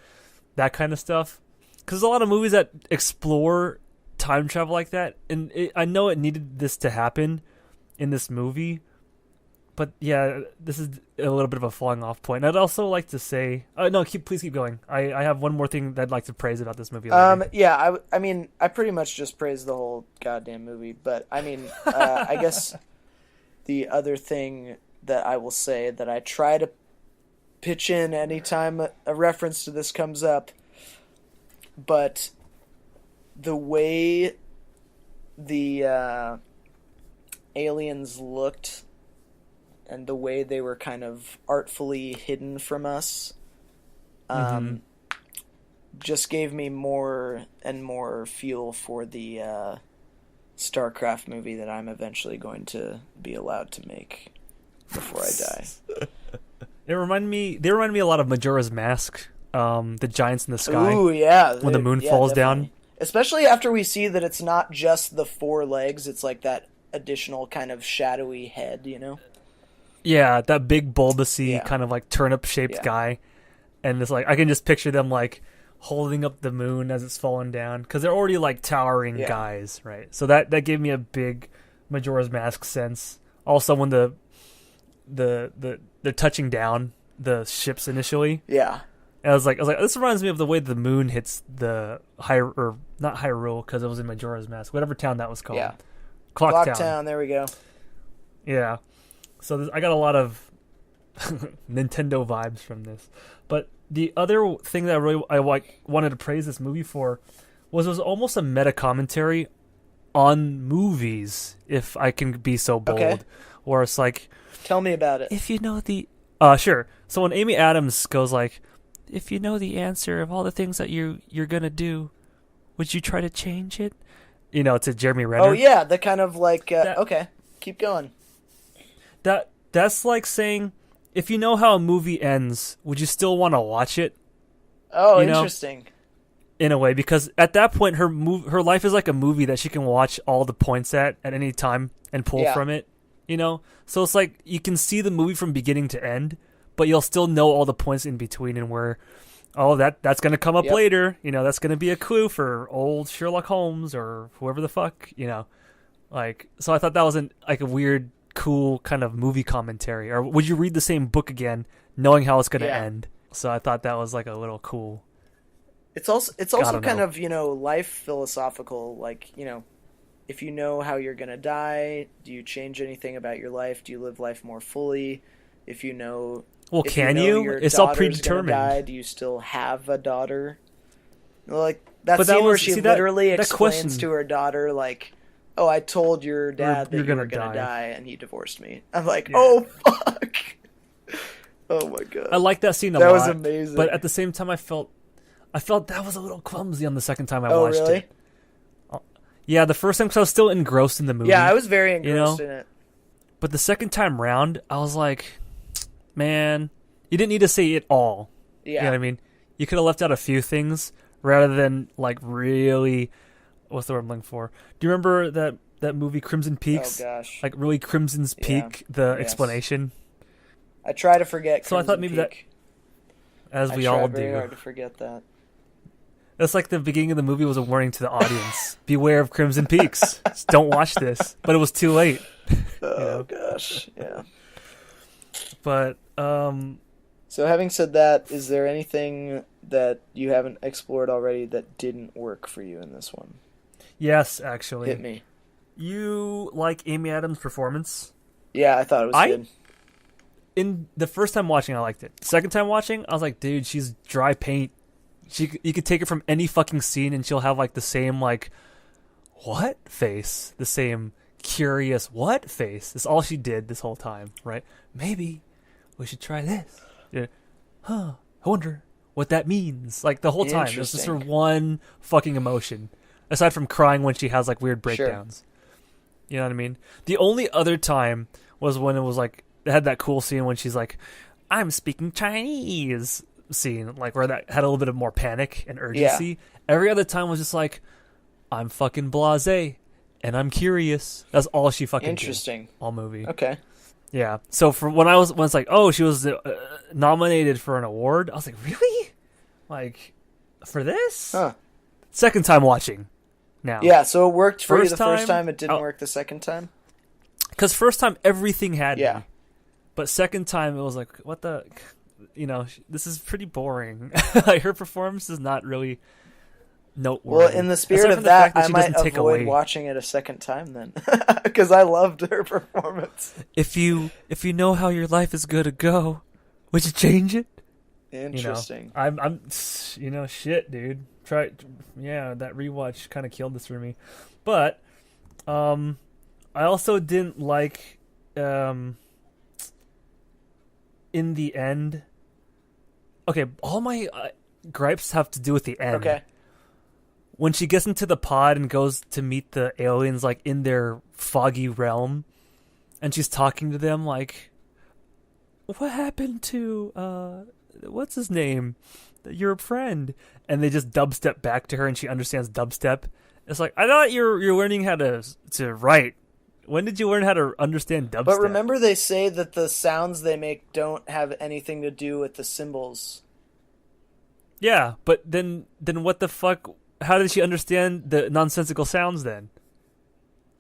that kind of stuff. Because there's a lot of movies that explore time travel like that, and I know it needed this to happen in this movie. But yeah, this is a little bit of a falling off point. I'd also like to say, please keep going. I have one more thing that I'd like to praise about this movie. Yeah, I mean, I pretty much just praised the whole goddamn movie. But I mean, I guess the other thing that I will say that I try to pitch in anytime a reference to this comes up, but the way the aliens looked and the way they were kind of artfully hidden from us just gave me more and more fuel for the StarCraft movie that I'm eventually going to be allowed to make before I die. They remind me a lot of Majora's Mask, the giants in the sky. Ooh, yeah. When the moon falls definitely. down. Especially after we see that it's not just the four legs, it's like that additional kind of shadowy head, you know? Yeah, that big bulbousy kind of like turnip-shaped guy. And it's like, I can just picture them like holding up the moon as it's falling down. Because they're already like towering guys, right? So that gave me a big Majora's Mask sense. Also, when they're touching down the ships initially. Yeah. And I was like, this reminds me of the way the moon hits the not Hyrule because it was in Majora's Mask, whatever town that was called. Yeah. Clock Town. There we go. Yeah. So I got a lot of Nintendo vibes from this. But the other thing that I wanted to praise this movie for was it was almost a meta commentary on movies, if I can be so bold. Okay. Where it's like, tell me about it. If you know the sure. So when Amy Adams goes like, if you know the answer of all the things that you're gonna do, would you try to change it? You know, to Jeremy Renner. Oh yeah, the kind of like okay, keep going. That's like saying, if you know how a movie ends, would you still want to watch it? Oh, interesting. In a way, because at that point, her life is like a movie that she can watch all the points at any time and pull from it. You know, so it's like you can see the movie from beginning to end, but you'll still know all the points in between and where, that's going to come up later. You know, that's going to be a clue for old Sherlock Holmes or whoever the fuck. You know, like, so I thought that was a weird, cool kind of movie commentary. Or would you read the same book again, knowing how it's going to end? So I thought that was like a little cool. It's also kind of, life philosophical, like, if you know how you're going to die, do you change anything about your life? Do you live life more fully? If you know, can you? It's all predetermined. Die, do you still have a daughter? Like that scene where she literally explains to her daughter, like, "Oh, I told your dad that you were going to die, and he divorced me." I'm like, "Oh fuck!" Oh my god. I like that scene a lot. That was amazing. But at the same time, I felt that was a little clumsy on the second time I watched it. Yeah, the first time because I was still engrossed in the movie. Yeah, I was very engrossed in it. But the second time round, I was like, man, you didn't need to say it all. Yeah. You know what I mean? You could have left out a few things rather than, like, really... What's the word I'm looking for? Do you remember that movie Crimson Peaks? Oh, gosh. Like, really Crimson's Peak, the explanation? I try to forget Crimson So I thought maybe Peak. As we all do. I try very hard to forget that. That's like the beginning of the movie was a warning to the audience. Beware of Crimson Peaks. Just don't watch this. But it was too late. Oh, gosh. Yeah. But, So having said that, is there anything that you haven't explored already that didn't work for you in this one? Yes, actually. Hit me. You like Amy Adams' performance? Yeah, I thought it was good. In the first time watching, I liked it. Second time watching, I was like, dude, she's dry paint. You could take it from any fucking scene and she'll have like the same like, what face? The same curious what face? That's all she did this whole time, right? Maybe we should try this. Yeah. I wonder what that means. Like the whole time, it's just her one fucking emotion. Aside from crying when she has like weird breakdowns. Sure. You know what I mean? The only other time was when it was like, it had that cool scene when she's like, I'm speaking Chinese scene, like where that had a little bit of more panic and urgency. Yeah. Every other time was just like, I'm fucking blasé and I'm curious. That's all she fucking did all movie. Okay. Yeah. So for when it's like, oh, she was nominated for an award, I was like, really? Like, for this? Huh. Second time watching now. Yeah, so it worked for you the first time, it didn't work the second time? Because first time, everything had me. But second time, it was like, what the... this is pretty boring. Like, her performance is not really noteworthy. Well, in the spirit of that I might avoid watching it a second time then. Because I loved her performance. If you know how your life is going to go, would you change it? Interesting. I'm shit, dude. That rewatch kind of killed this for me. But, I also didn't like, in the end... Okay, all my gripes have to do with the end. Okay. When she gets into the pod and goes to meet the aliens, like, in their foggy realm, and she's talking to them, like, what happened to, what's his name? Your friend. And they just dubstep back to her, and she understands dubstep. It's like, I thought you're learning how to write. When did you learn how to understand dubstep? But remember they say that the sounds they make don't have anything to do with the symbols. Yeah, but then what the fuck? How did she understand the nonsensical sounds then?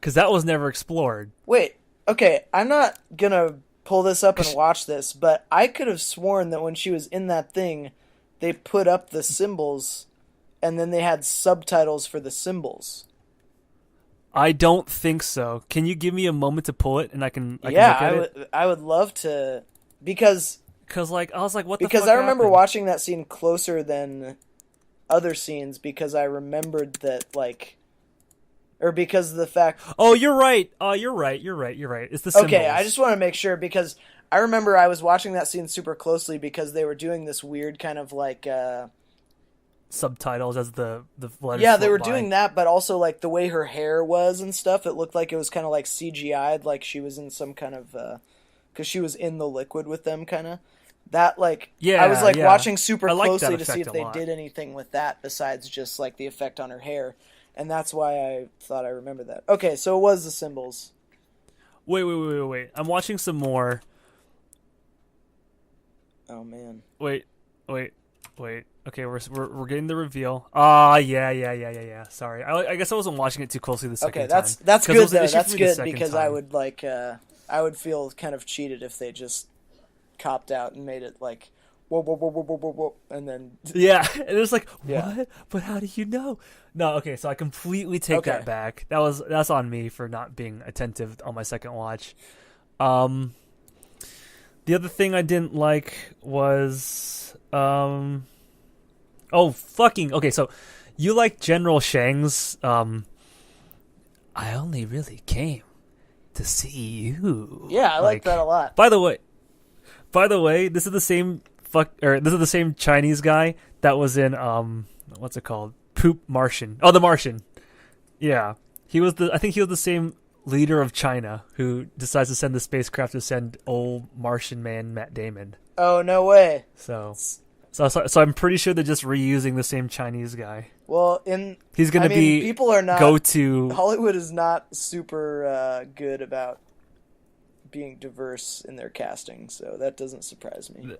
Because that was never explored. Wait, okay, I'm not gonna pull this up and watch this, but I could have sworn that when she was in that thing, they put up the symbols and then they had subtitles for the symbols. I don't think so. Can you give me a moment to pull it and I can look at it? I would love to, because like I was like, what the fuck because I remember happened? watching that scene closer than other scenes because I remembered that or because of the fact. Oh, you're right. You're right. It's the symbols. Okay, I just want to make sure because I remember I was watching that scene super closely because they were doing this weird kind of subtitles as the letters. Yeah, they were by. doing that, but also like the way her hair was and stuff. It looked like it was kind of like CGI'd, like she was in some kind of because she was in the liquid with them, kind of. That I was watching super closely to see if they did anything with that besides just like the effect on her hair, and that's why I thought I remembered that. Okay, so it was the symbols. Wait! I'm watching some more. Oh man. Wait. Okay, we're getting the reveal. Yeah. Sorry, I guess I wasn't watching it too closely the second time. Okay, that's good though. That's good because I would feel kind of cheated if they just copped out and made it like whoa, and then yeah, and it was like yeah. What? But how do you know? No, okay, so I completely take that back. That's on me for not being attentive on my second watch. The other thing I didn't like was okay, so you like General Shang's I only really came to see you. Yeah, I like that a lot. By the way, this is the same Chinese guy that was in what's it called? Poop Martian. Oh, the Martian. Yeah. I think he was the same leader of China who decides to send the spacecraft to send old Martian man Matt Damon. Oh, no way. So I'm pretty sure they're just reusing the same Chinese guy. Well, he's going to be people are not go-to. Hollywood is not super good about being diverse in their casting, so that doesn't surprise me.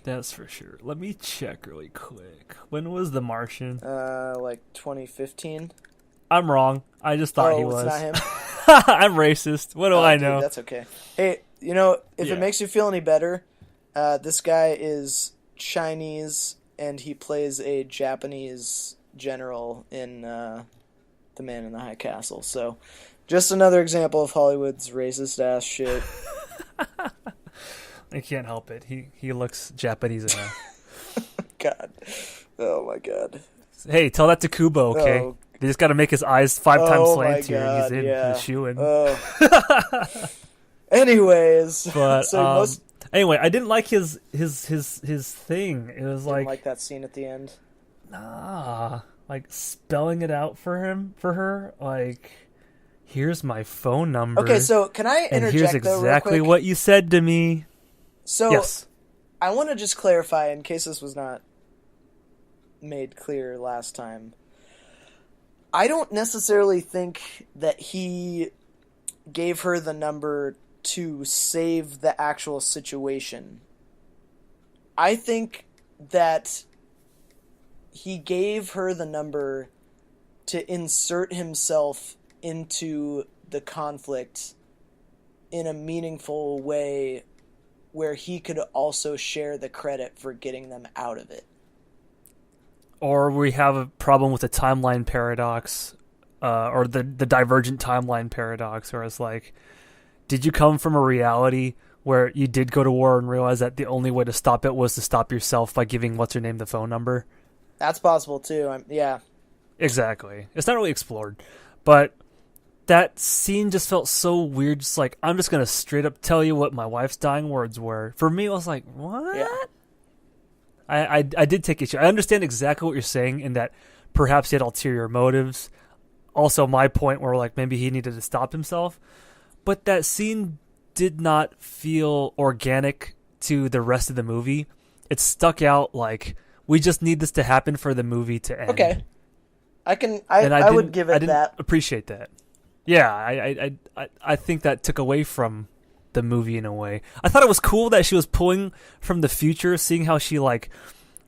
That's for sure. Let me check really quick. When was The Martian? Like 2015. I'm wrong. I just thought he was. It's not him? I'm racist. What do I know? Dude, that's okay. Hey, if it makes you feel any better, this guy is Chinese and he plays a Japanese general in The Man in the High Castle. So, just another example of Hollywood's racist ass shit. I can't help it. He looks Japanese enough. God. Oh my God. Hey, tell that to Kubo, okay? Oh. They just got to make his eyes 5 times slantier and he's in. Yeah. He's shooing. Oh. Anyways. But, so anyway, I didn't like his thing. It was like that scene at the end. Nah. Like spelling it out for her. Like, here's my phone number. Okay, so can I interject and here's exactly what you said to me. So, yes. I want to just clarify in case this was not made clear last time. I don't necessarily think that he gave her the number to save the actual situation. I think that he gave her the number to insert himself into the conflict in a meaningful way where he could also share the credit for getting them out of it. Or we have a problem with the timeline paradox, or the divergent timeline paradox, where it's like, did you come from a reality where you did go to war and realize that the only way to stop it was to stop yourself by giving what's-her-name the phone number? That's possible, too. Yeah. Exactly. It's not really explored. But that scene just felt so weird. Just like, I'm just going to straight up tell you what my wife's dying words were. For me, I was like, what? Yeah. I did take issue. I understand exactly what you're saying in that perhaps he had ulterior motives. Also, my point where like maybe he needed to stop himself. But that scene did not feel organic to the rest of the movie. It stuck out like, we just need this to happen for the movie to end. Okay. I would give it that. Appreciate that. Yeah, I think that took away from the movie in a way. I thought it was cool that she was pulling from the future, seeing how she like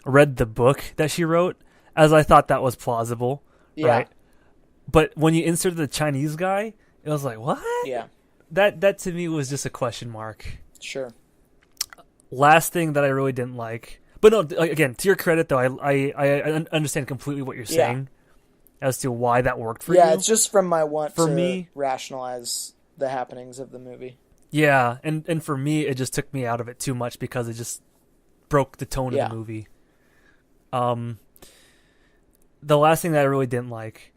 read the book that she wrote, as I thought that was plausible. Yeah. Right? But when you inserted the Chinese guy, it was like, what? Yeah. that to me was just a question mark. Sure. Last thing that I really didn't like, but no, again, to your credit though, I understand completely what you're saying as to why that worked for you. Yeah, it's just from my want for to me, rationalize the happenings of the movie. Yeah, and for me, it just took me out of it too much because it just broke the tone of the movie. The last thing that I really didn't like,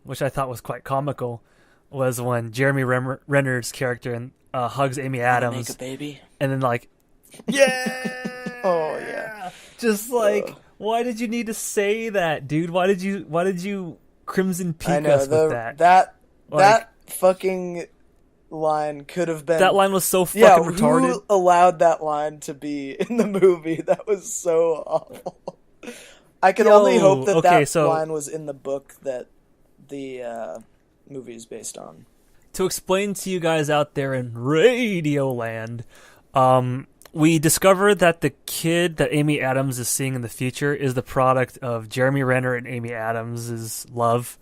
which I thought was quite comical, was when Jeremy Renner's character hugs Amy Adams, make a baby, and then yeah, oh yeah, just why did you need to say that, dude? Why did you Crimson Peak us with that? That fucking line could have been. That line was so fucking retarded. Who allowed that line to be in the movie? That was so awful. I can only hope that line was in the book that the movie is based on. To explain to you guys out there in Radioland, we discovered that the kid that Amy Adams is seeing in the future is the product of Jeremy Renner and Amy Adams' love,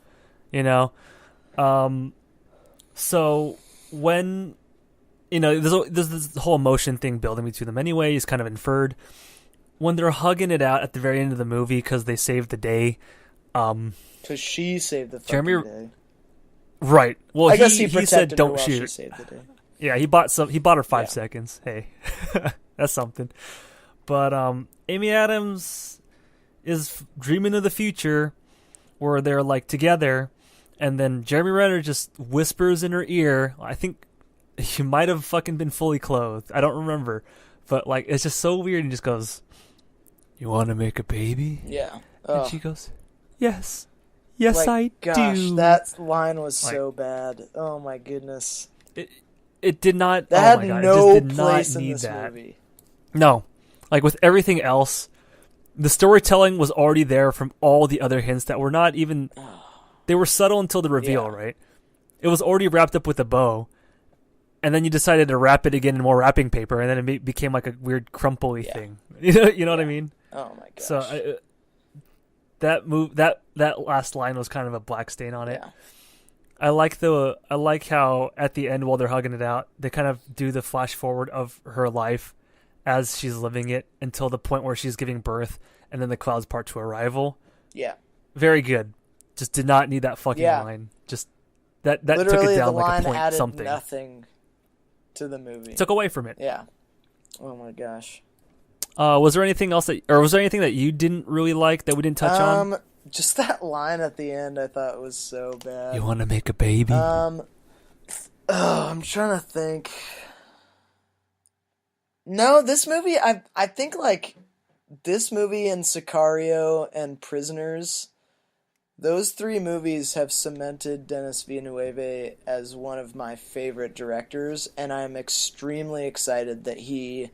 So when, there's this whole emotion thing building between them anyway, is kind of inferred. When they're hugging it out at the very end of the movie because they saved the day. Because she saved the fucking day. Right. Well, I guess he said don't shoot. She saved the day. Yeah, he bought her 5 seconds. Hey, that's something. But Amy Adams is dreaming of the future where they're together, and then Jeremy Renner just whispers in her ear. I think he might have fucking been fully clothed. I don't remember, but it's just so weird. And he just goes, "You want to make a baby?" Yeah. And she goes, "Yes, I do." That line was so bad. Oh my goodness. It did not. That had no place in this movie. No, with everything else, the storytelling was already there from all the other hints that were not even. They were subtle until the reveal, right? It was already wrapped up with a bow, and then you decided to wrap it again in more wrapping paper, and then it became a weird crumply thing. You know what I mean? Oh my gosh. So that last line was kind of a black stain on it. Yeah. I like how at the end while they're hugging it out, they kind of do the flash forward of her life as she's living it until the point where she's giving birth, and then the clouds part to arrival. Yeah. Very good. Just did not need that fucking line. Just that Literally, took it down the line a point added something. Nothing to the movie. Took away from it. Yeah. Oh my gosh. Was there anything else was there anything that you didn't really like that we didn't touch on? Just that line at the end I thought was so bad. You want to make a baby? I'm trying to think. No, this movie, I think this movie and Sicario and Prisoners, those three movies have cemented Denis Villeneuve as one of my favorite directors, and I'm extremely excited that he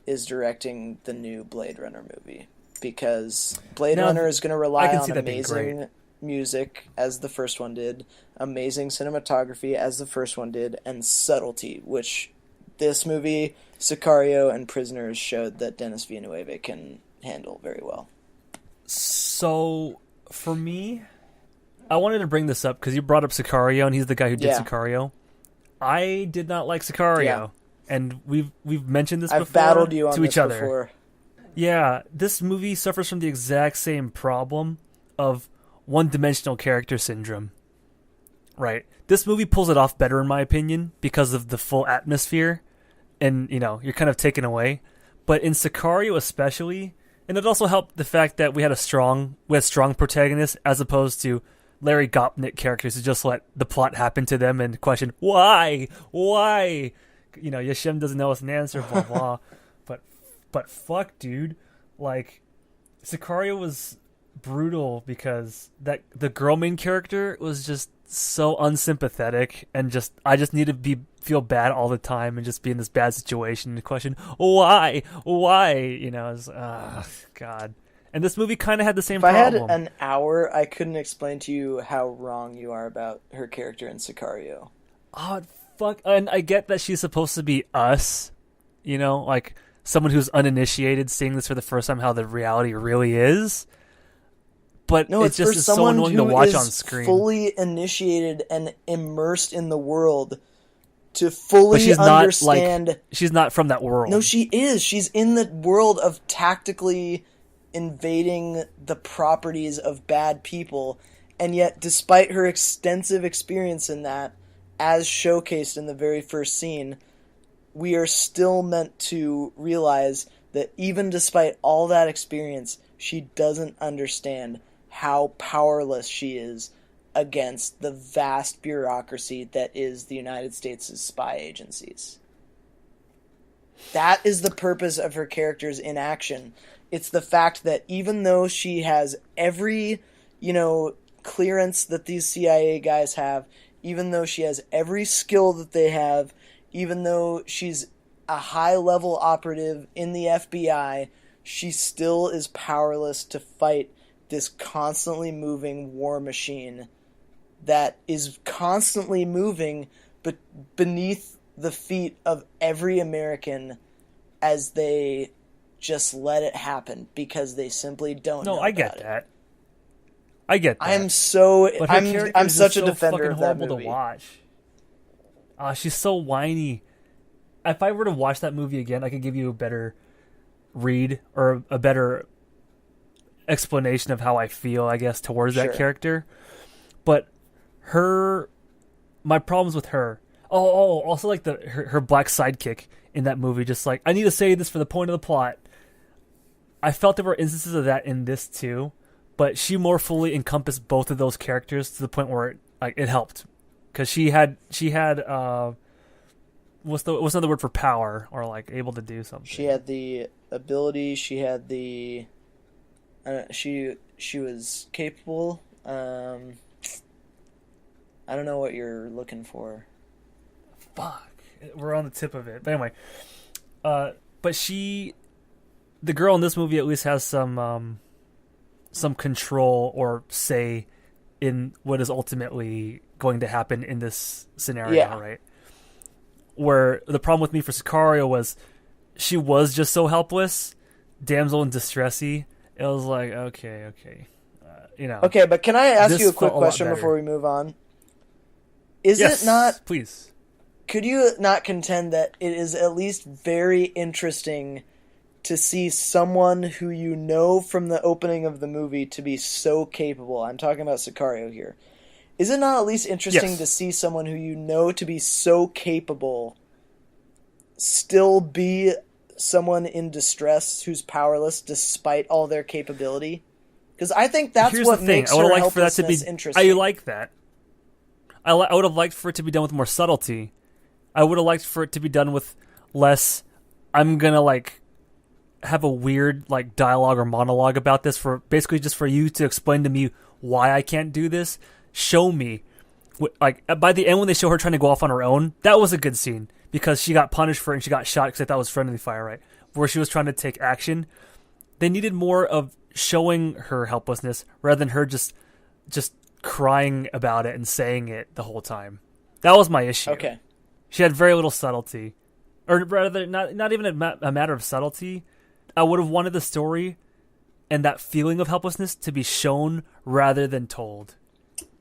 is directing the new Blade Runner movie. Because Blade Runner is going to rely on amazing music, as the first one did, amazing cinematography, as the first one did, and subtlety, which this movie, Sicario, and Prisoners showed that Denis Villeneuve can handle very well. So, for me, I wanted to bring this up because you brought up Sicario, and he's the guy who did Sicario. I did not like Sicario, and we've mentioned this before. I've battled you on to this each other. Before. Yeah, this movie suffers from the exact same problem of one-dimensional character syndrome. Right. This movie pulls it off better, in my opinion, because of the full atmosphere, and you're kind of taken away. But in Sicario, especially, and it also helped the fact that we had strong protagonists as opposed to Larry Gopnik characters who just let the plot happen to them and question why. Yashem doesn't know us an answer, blah blah. But fuck, dude, Sicario was brutal because the girl main character was just so unsympathetic, and I just need to feel bad all the time and just be in this bad situation and question why, it's, God. And this movie kind of had the same problem. If I had an hour, I couldn't explain to you how wrong you are about her character in Sicario. Oh, fuck, and I get that she's supposed to be us, someone who's uninitiated seeing this for the first time, how the reality really is. But no, it's just so annoying to watch on screen. Fully initiated and immersed in the world. to But fully she's not understand. she's not from that world. No, she is. She's in the world of tactically invading the properties of bad people, and yet, despite her extensive experience in that, as showcased in the very first scene, we are still meant to realize that even despite all that experience, she doesn't understand how powerless she is against the vast bureaucracy that is the United States' spy agencies. That is the purpose of her character's inaction. It's the fact that even though she has every, clearance that these CIA guys have, even though she has every skill that they have, even though she's a high-level operative in the FBI, she still is powerless to fight this constantly moving war machine that is constantly moving beneath the feet of every American as they just let it happen because they simply don't know. No, I get that. I get that. I'm such a defender of that movie. To watch. She's so whiny. If I were to watch that movie again, I could give you a better read or a better explanation of how I feel, I guess, towards that character. But my problems with her. Also like her black sidekick in that movie, just like, I need to say this for the point of the plot. I felt there were instances of that in this too, but she more fully encompassed both of those characters to the point where it helped, because she had what's another word for power, or like able to do something. She had the ability. She had the. She was capable. I don't know what you're looking for. Fuck, we're on the tip of it. But anyway, but the girl in this movie at least has some control or say in what is ultimately going to happen in this scenario, right? Where the problem with me for Sicario was she was just so helpless, damsel in distressy. It was like, okay. Okay, but can I ask you a quick question before we move on? Is it not... Please. Could you not contend that it is at least very interesting to see someone who you know from the opening of the movie to be so capable? I'm talking about Sicario here. Is it not at least interesting to see someone who you know to be so capable still be someone in distress who's powerless despite all their capability? Because I think that's what makes her helplessness interesting. I like that. I would have liked for it to be done with more subtlety. I would have liked for it to be done with less, I'm going to have a weird dialogue or monologue about this, for basically just for you to explain to me why I can't do this. Show me. By the end, when they show her trying to go off on her own, that was a good scene, because she got punished for it and she got shot because I thought it was friendly fire, right? Where she was trying to take action. They needed more of showing her helplessness rather than her just crying about it and saying it the whole time. That was my issue. Okay. She had very little subtlety. Or rather, not even a matter of subtlety. I would have wanted the story and that feeling of helplessness to be shown rather than told.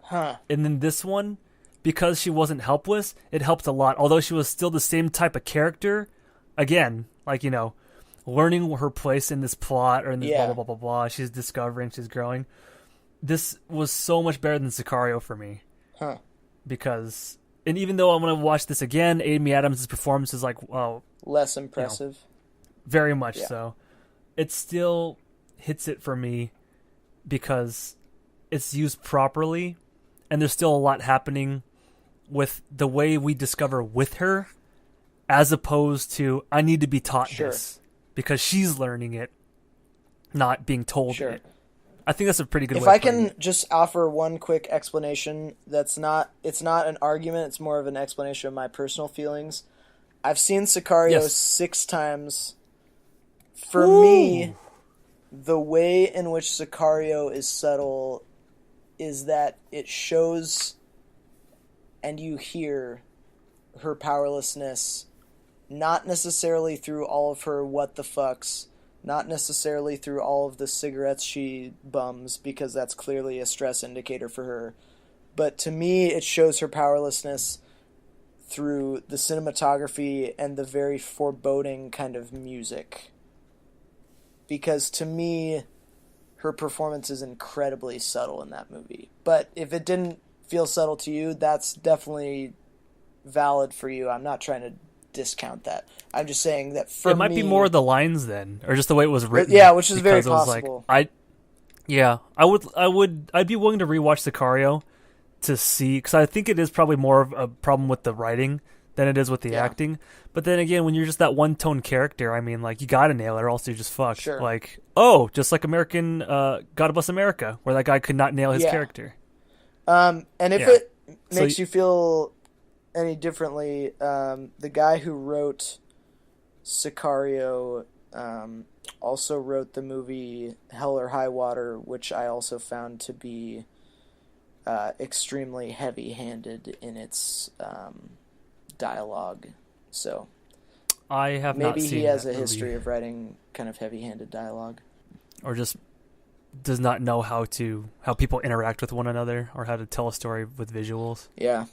Huh. And then this one, because she wasn't helpless, it helped a lot. Although she was still the same type of character, again, learning her place in this plot or in this blah, blah, blah, blah, blah. She's discovering, she's growing. This was so much better than Sicario for me. Huh. Because, and even though I'm going to watch this again, Amy Adams' performance is less impressive. Very much so. It still hits it for me because it's used properly, and there's still a lot happening with the way we discover with her, as opposed to, I need to be taught this because she's learning it, not being told it. I think that's a pretty good way. If I can just offer one quick explanation, it's not an argument, it's more of an explanation of my personal feelings. I've seen Sicario 6 times. For me, the way in which Sicario is subtle is that it shows and you hear her powerlessness, not necessarily through all of her what the fucks, not necessarily through all of the cigarettes she bums, because that's clearly a stress indicator for her. But to me, it shows her powerlessness through the cinematography and the very foreboding kind of music. Because to me, her performance is incredibly subtle in that movie. But if it didn't feel subtle to you, that's definitely valid for you. I'm not trying to discount that. I'm just saying that for me... It might be more the lines then, or just the way it was written. Yeah, which is very possible. I'd be willing to rewatch Sicario to see, because I think it is probably more of a problem with the writing than it is with the acting. But then again, when you're just that one-tone character, I mean, like, you gotta nail it or else you're just fucked. Sure. Like, just like American God Bless America, where that guy could not nail his character. And if it makes you feel any differently, the guy who wrote Sicario also wrote the movie Hell or High Water, which I also found to be extremely heavy-handed in its dialogue. So I have maybe not seen he has a movie. history of writing kind of heavy-handed dialogue, or just does not know how people interact with one another or how to tell a story with visuals. Yeah,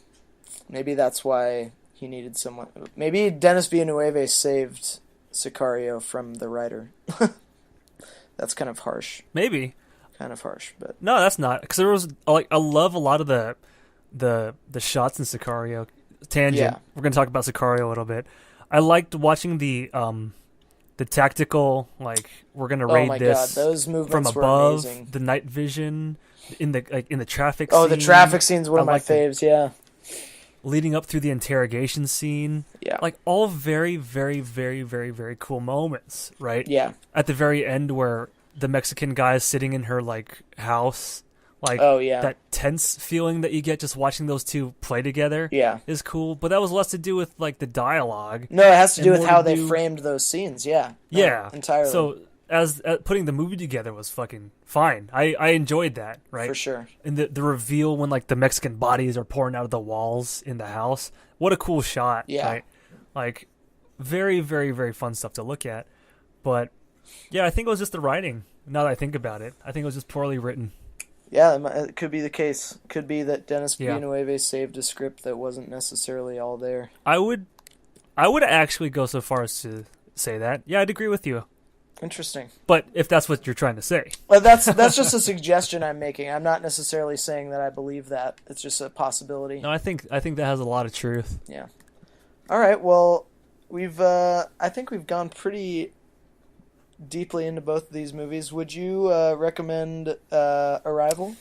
maybe that's why he needed someone. Maybe Dennis Villeneuve saved Sicario from the writer. That's kind of harsh. Maybe. Kind of harsh, but no, that's not, because there was I love a lot of the shots in Sicario. Tangent. Yeah. We're gonna talk about Sicario a little bit. I liked watching the tactical, like, we're gonna raid this those movements from above, were amazing. The night vision in the traffic. Oh, scene. The traffic scene's one of my faves. Yeah. Leading up through the interrogation scene. Yeah. Like, all very, very, very, very, very cool moments, right? Yeah. At the very end where the Mexican guy is sitting in her, like, house. Like, that tense feeling that you get just watching those two play together is cool. But that was less to do with, like, the dialogue. No, it has to do with how they framed those scenes, entirely. So, as putting the movie together was fucking fine. I enjoyed that, right? For sure. And the reveal when, like, the Mexican bodies are pouring out of the walls in the house. What a cool shot, right? Like, very, very, very fun stuff to look at. But, yeah, I think it was just the writing, now that I think about it. I think it was just poorly written. Yeah, it could be the case. Could be that Dennis Villeneuve saved a script that wasn't necessarily all there. I would actually go so far as to say that. Yeah, I'd agree with you. Interesting. But if that's what you're trying to say. Well, that's just a suggestion I'm making. I'm not necessarily saying that I believe that. It's just a possibility. No, I think that has a lot of truth. Yeah. All right. Well, I think we've gone pretty deeply into both of these movies. Would you recommend Arrival?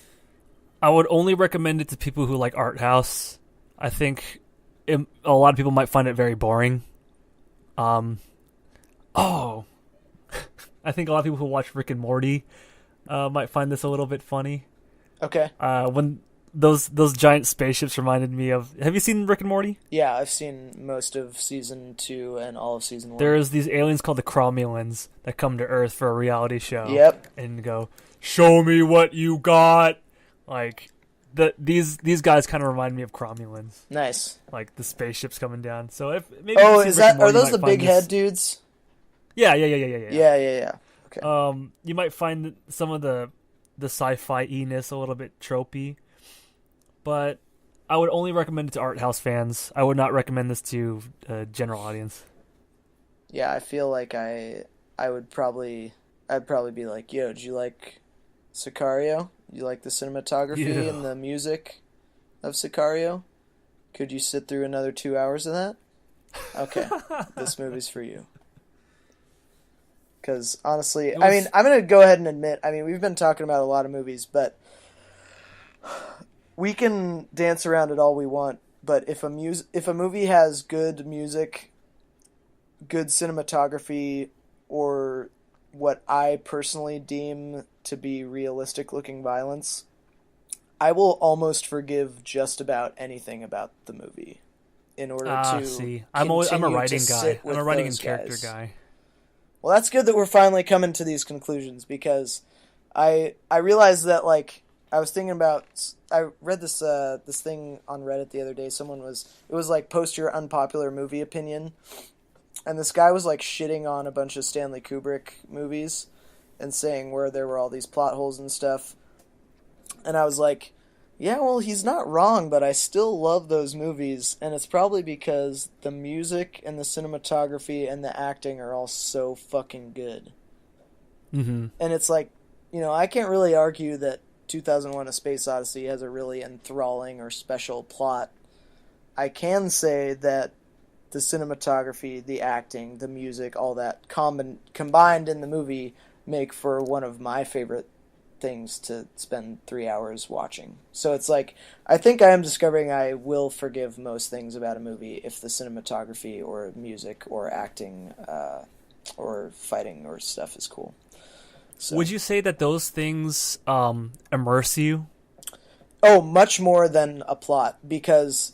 I would only recommend it to people who like art house. I think a lot of people might find it very boring. I think a lot of people who watch Rick and Morty might find this a little bit funny. Okay. When those giant spaceships reminded me of... Have you seen Rick and Morty? Yeah, I've seen most of season 2 and all of season 1. There's these aliens called the Cromulans that come to Earth for a reality show. Yep. And go, show me what you got. Like, these guys kind of remind me of Cromulans. Nice. Like the spaceships coming down. So if maybe are those the big head dudes? Yeah. Yeah. Okay. You might find some of the sci-fi-iness a little bit tropey, but I would only recommend it to art house fans. I would not recommend this to a general audience. Yeah, I feel like I'd probably be like, yo, did you like Sicario? You like the cinematography and the music of Sicario? Could you sit through another 2 hours of that? Okay, this movie's for you. Because honestly, I mean, I'm going to go ahead and admit, I mean, we've been talking about a lot of movies, but we can dance around it all we want, but if a movie has good music, good cinematography, or what I personally deem to be realistic-looking violence, I will almost forgive just about anything about the movie in order to see. I'm a writing guy. I'm a writing and character guy. Well, that's good that we're finally coming to these conclusions, because I realized that, like, I was thinking about... I read this thing on Reddit the other day. It was like, post your unpopular movie opinion. And this guy was, like, shitting on a bunch of Stanley Kubrick movies and saying where there were all these plot holes and stuff. And I was like, Yeah, well, he's not wrong, but I still love those movies, and it's probably because the music and the cinematography and the acting are all so fucking good. Mm-hmm. And it's like, I can't really argue that 2001: A Space Odyssey has a really enthralling or special plot. I can say that the cinematography, the acting, the music, all that combined in the movie make for one of my favorite things to spend 3 hours watching. So it's like, I think I am discovering I will forgive most things about a movie if the cinematography or music or acting or fighting or stuff is cool. So. Would you say that those things immerse you? Oh, much more than a plot, because...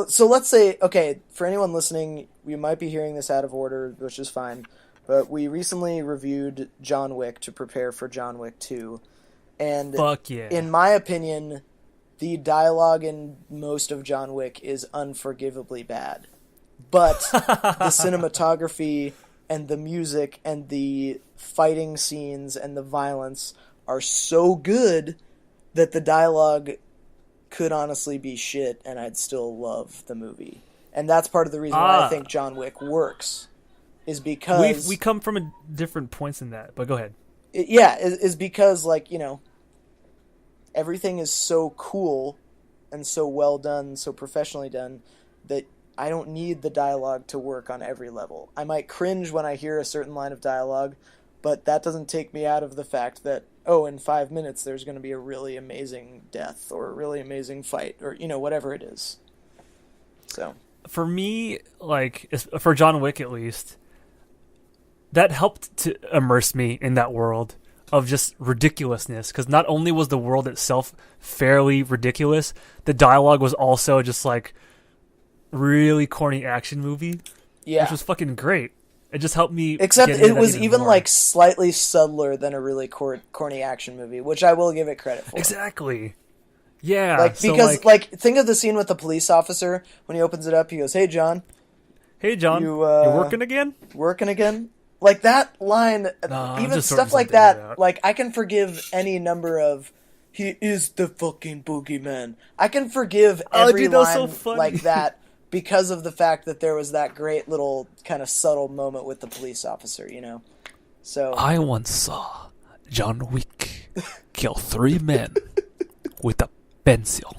So let's say, okay, for anyone listening, we might be hearing this out of order, which is fine, but we recently reviewed John Wick to prepare for John Wick 2, and Fuck yeah. in my opinion, the dialogue in most of John Wick is unforgivably bad. But the cinematography and the music and the fighting scenes and the violence are so good that the dialogue could honestly be shit and I'd still love the movie. And that's part of the reason why I think John Wick works, is because... We come from different points in that, but go ahead. Is because, like, everything is so cool and so well done, so professionally done, that I don't need the dialogue to work on every level. I might cringe when I hear a certain line of dialogue, but that doesn't take me out of the fact that, in 5 minutes there's going to be a really amazing death or a really amazing fight or, whatever it is. So. For me, like, for John Wick at least, that helped to immerse me in that world of just ridiculousness. Because not only was the world itself fairly ridiculous, the dialogue was also just, like, really corny action movie. Yeah. Which was fucking great. It just helped me. Except it was even more. like slightly subtler than a really corny action movie, which I will give it credit for. Exactly. Yeah. Like, because think of the scene with the police officer when he opens it up. He goes, "Hey John. Hey John. You working again? Working again?" Like that line, even stuff like that. Like, I can forgive any number of. He is the fucking boogeyman. I can forgive every line like that. Because of the fact that there was that great little kind of subtle moment with the police officer, So I once saw John Wick kill 3 men with a pencil.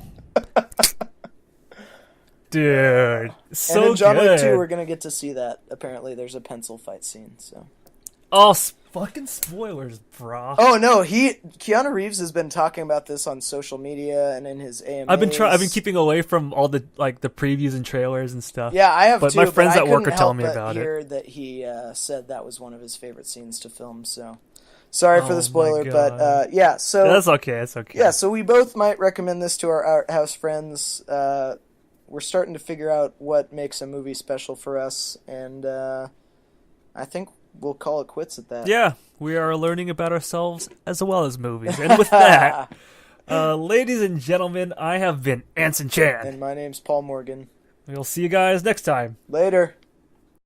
Dude, so and in John good. Wick 2, we're gonna get to see that. Apparently, there's a pencil fight scene. So. Oh, fucking spoilers, bro. Oh no, Keanu Reeves has been talking about this on social media and in his AMAs. I've been keeping away from all the the previews and trailers and stuff. Yeah, I have but too. My friends at work are telling me about it. Hear that he said that was one of his favorite scenes to film. So, sorry for the spoiler, but yeah. So that's okay. That's okay. Yeah, so we both might recommend this to our art house friends. We're starting to figure out what makes a movie special for us, and I think we'll call it quits at that. Yeah, we are learning about ourselves as well as movies. And with that, ladies and gentlemen, I have been Anson Chan. And my name's Paul Morgan. We'll see you guys next time. Later.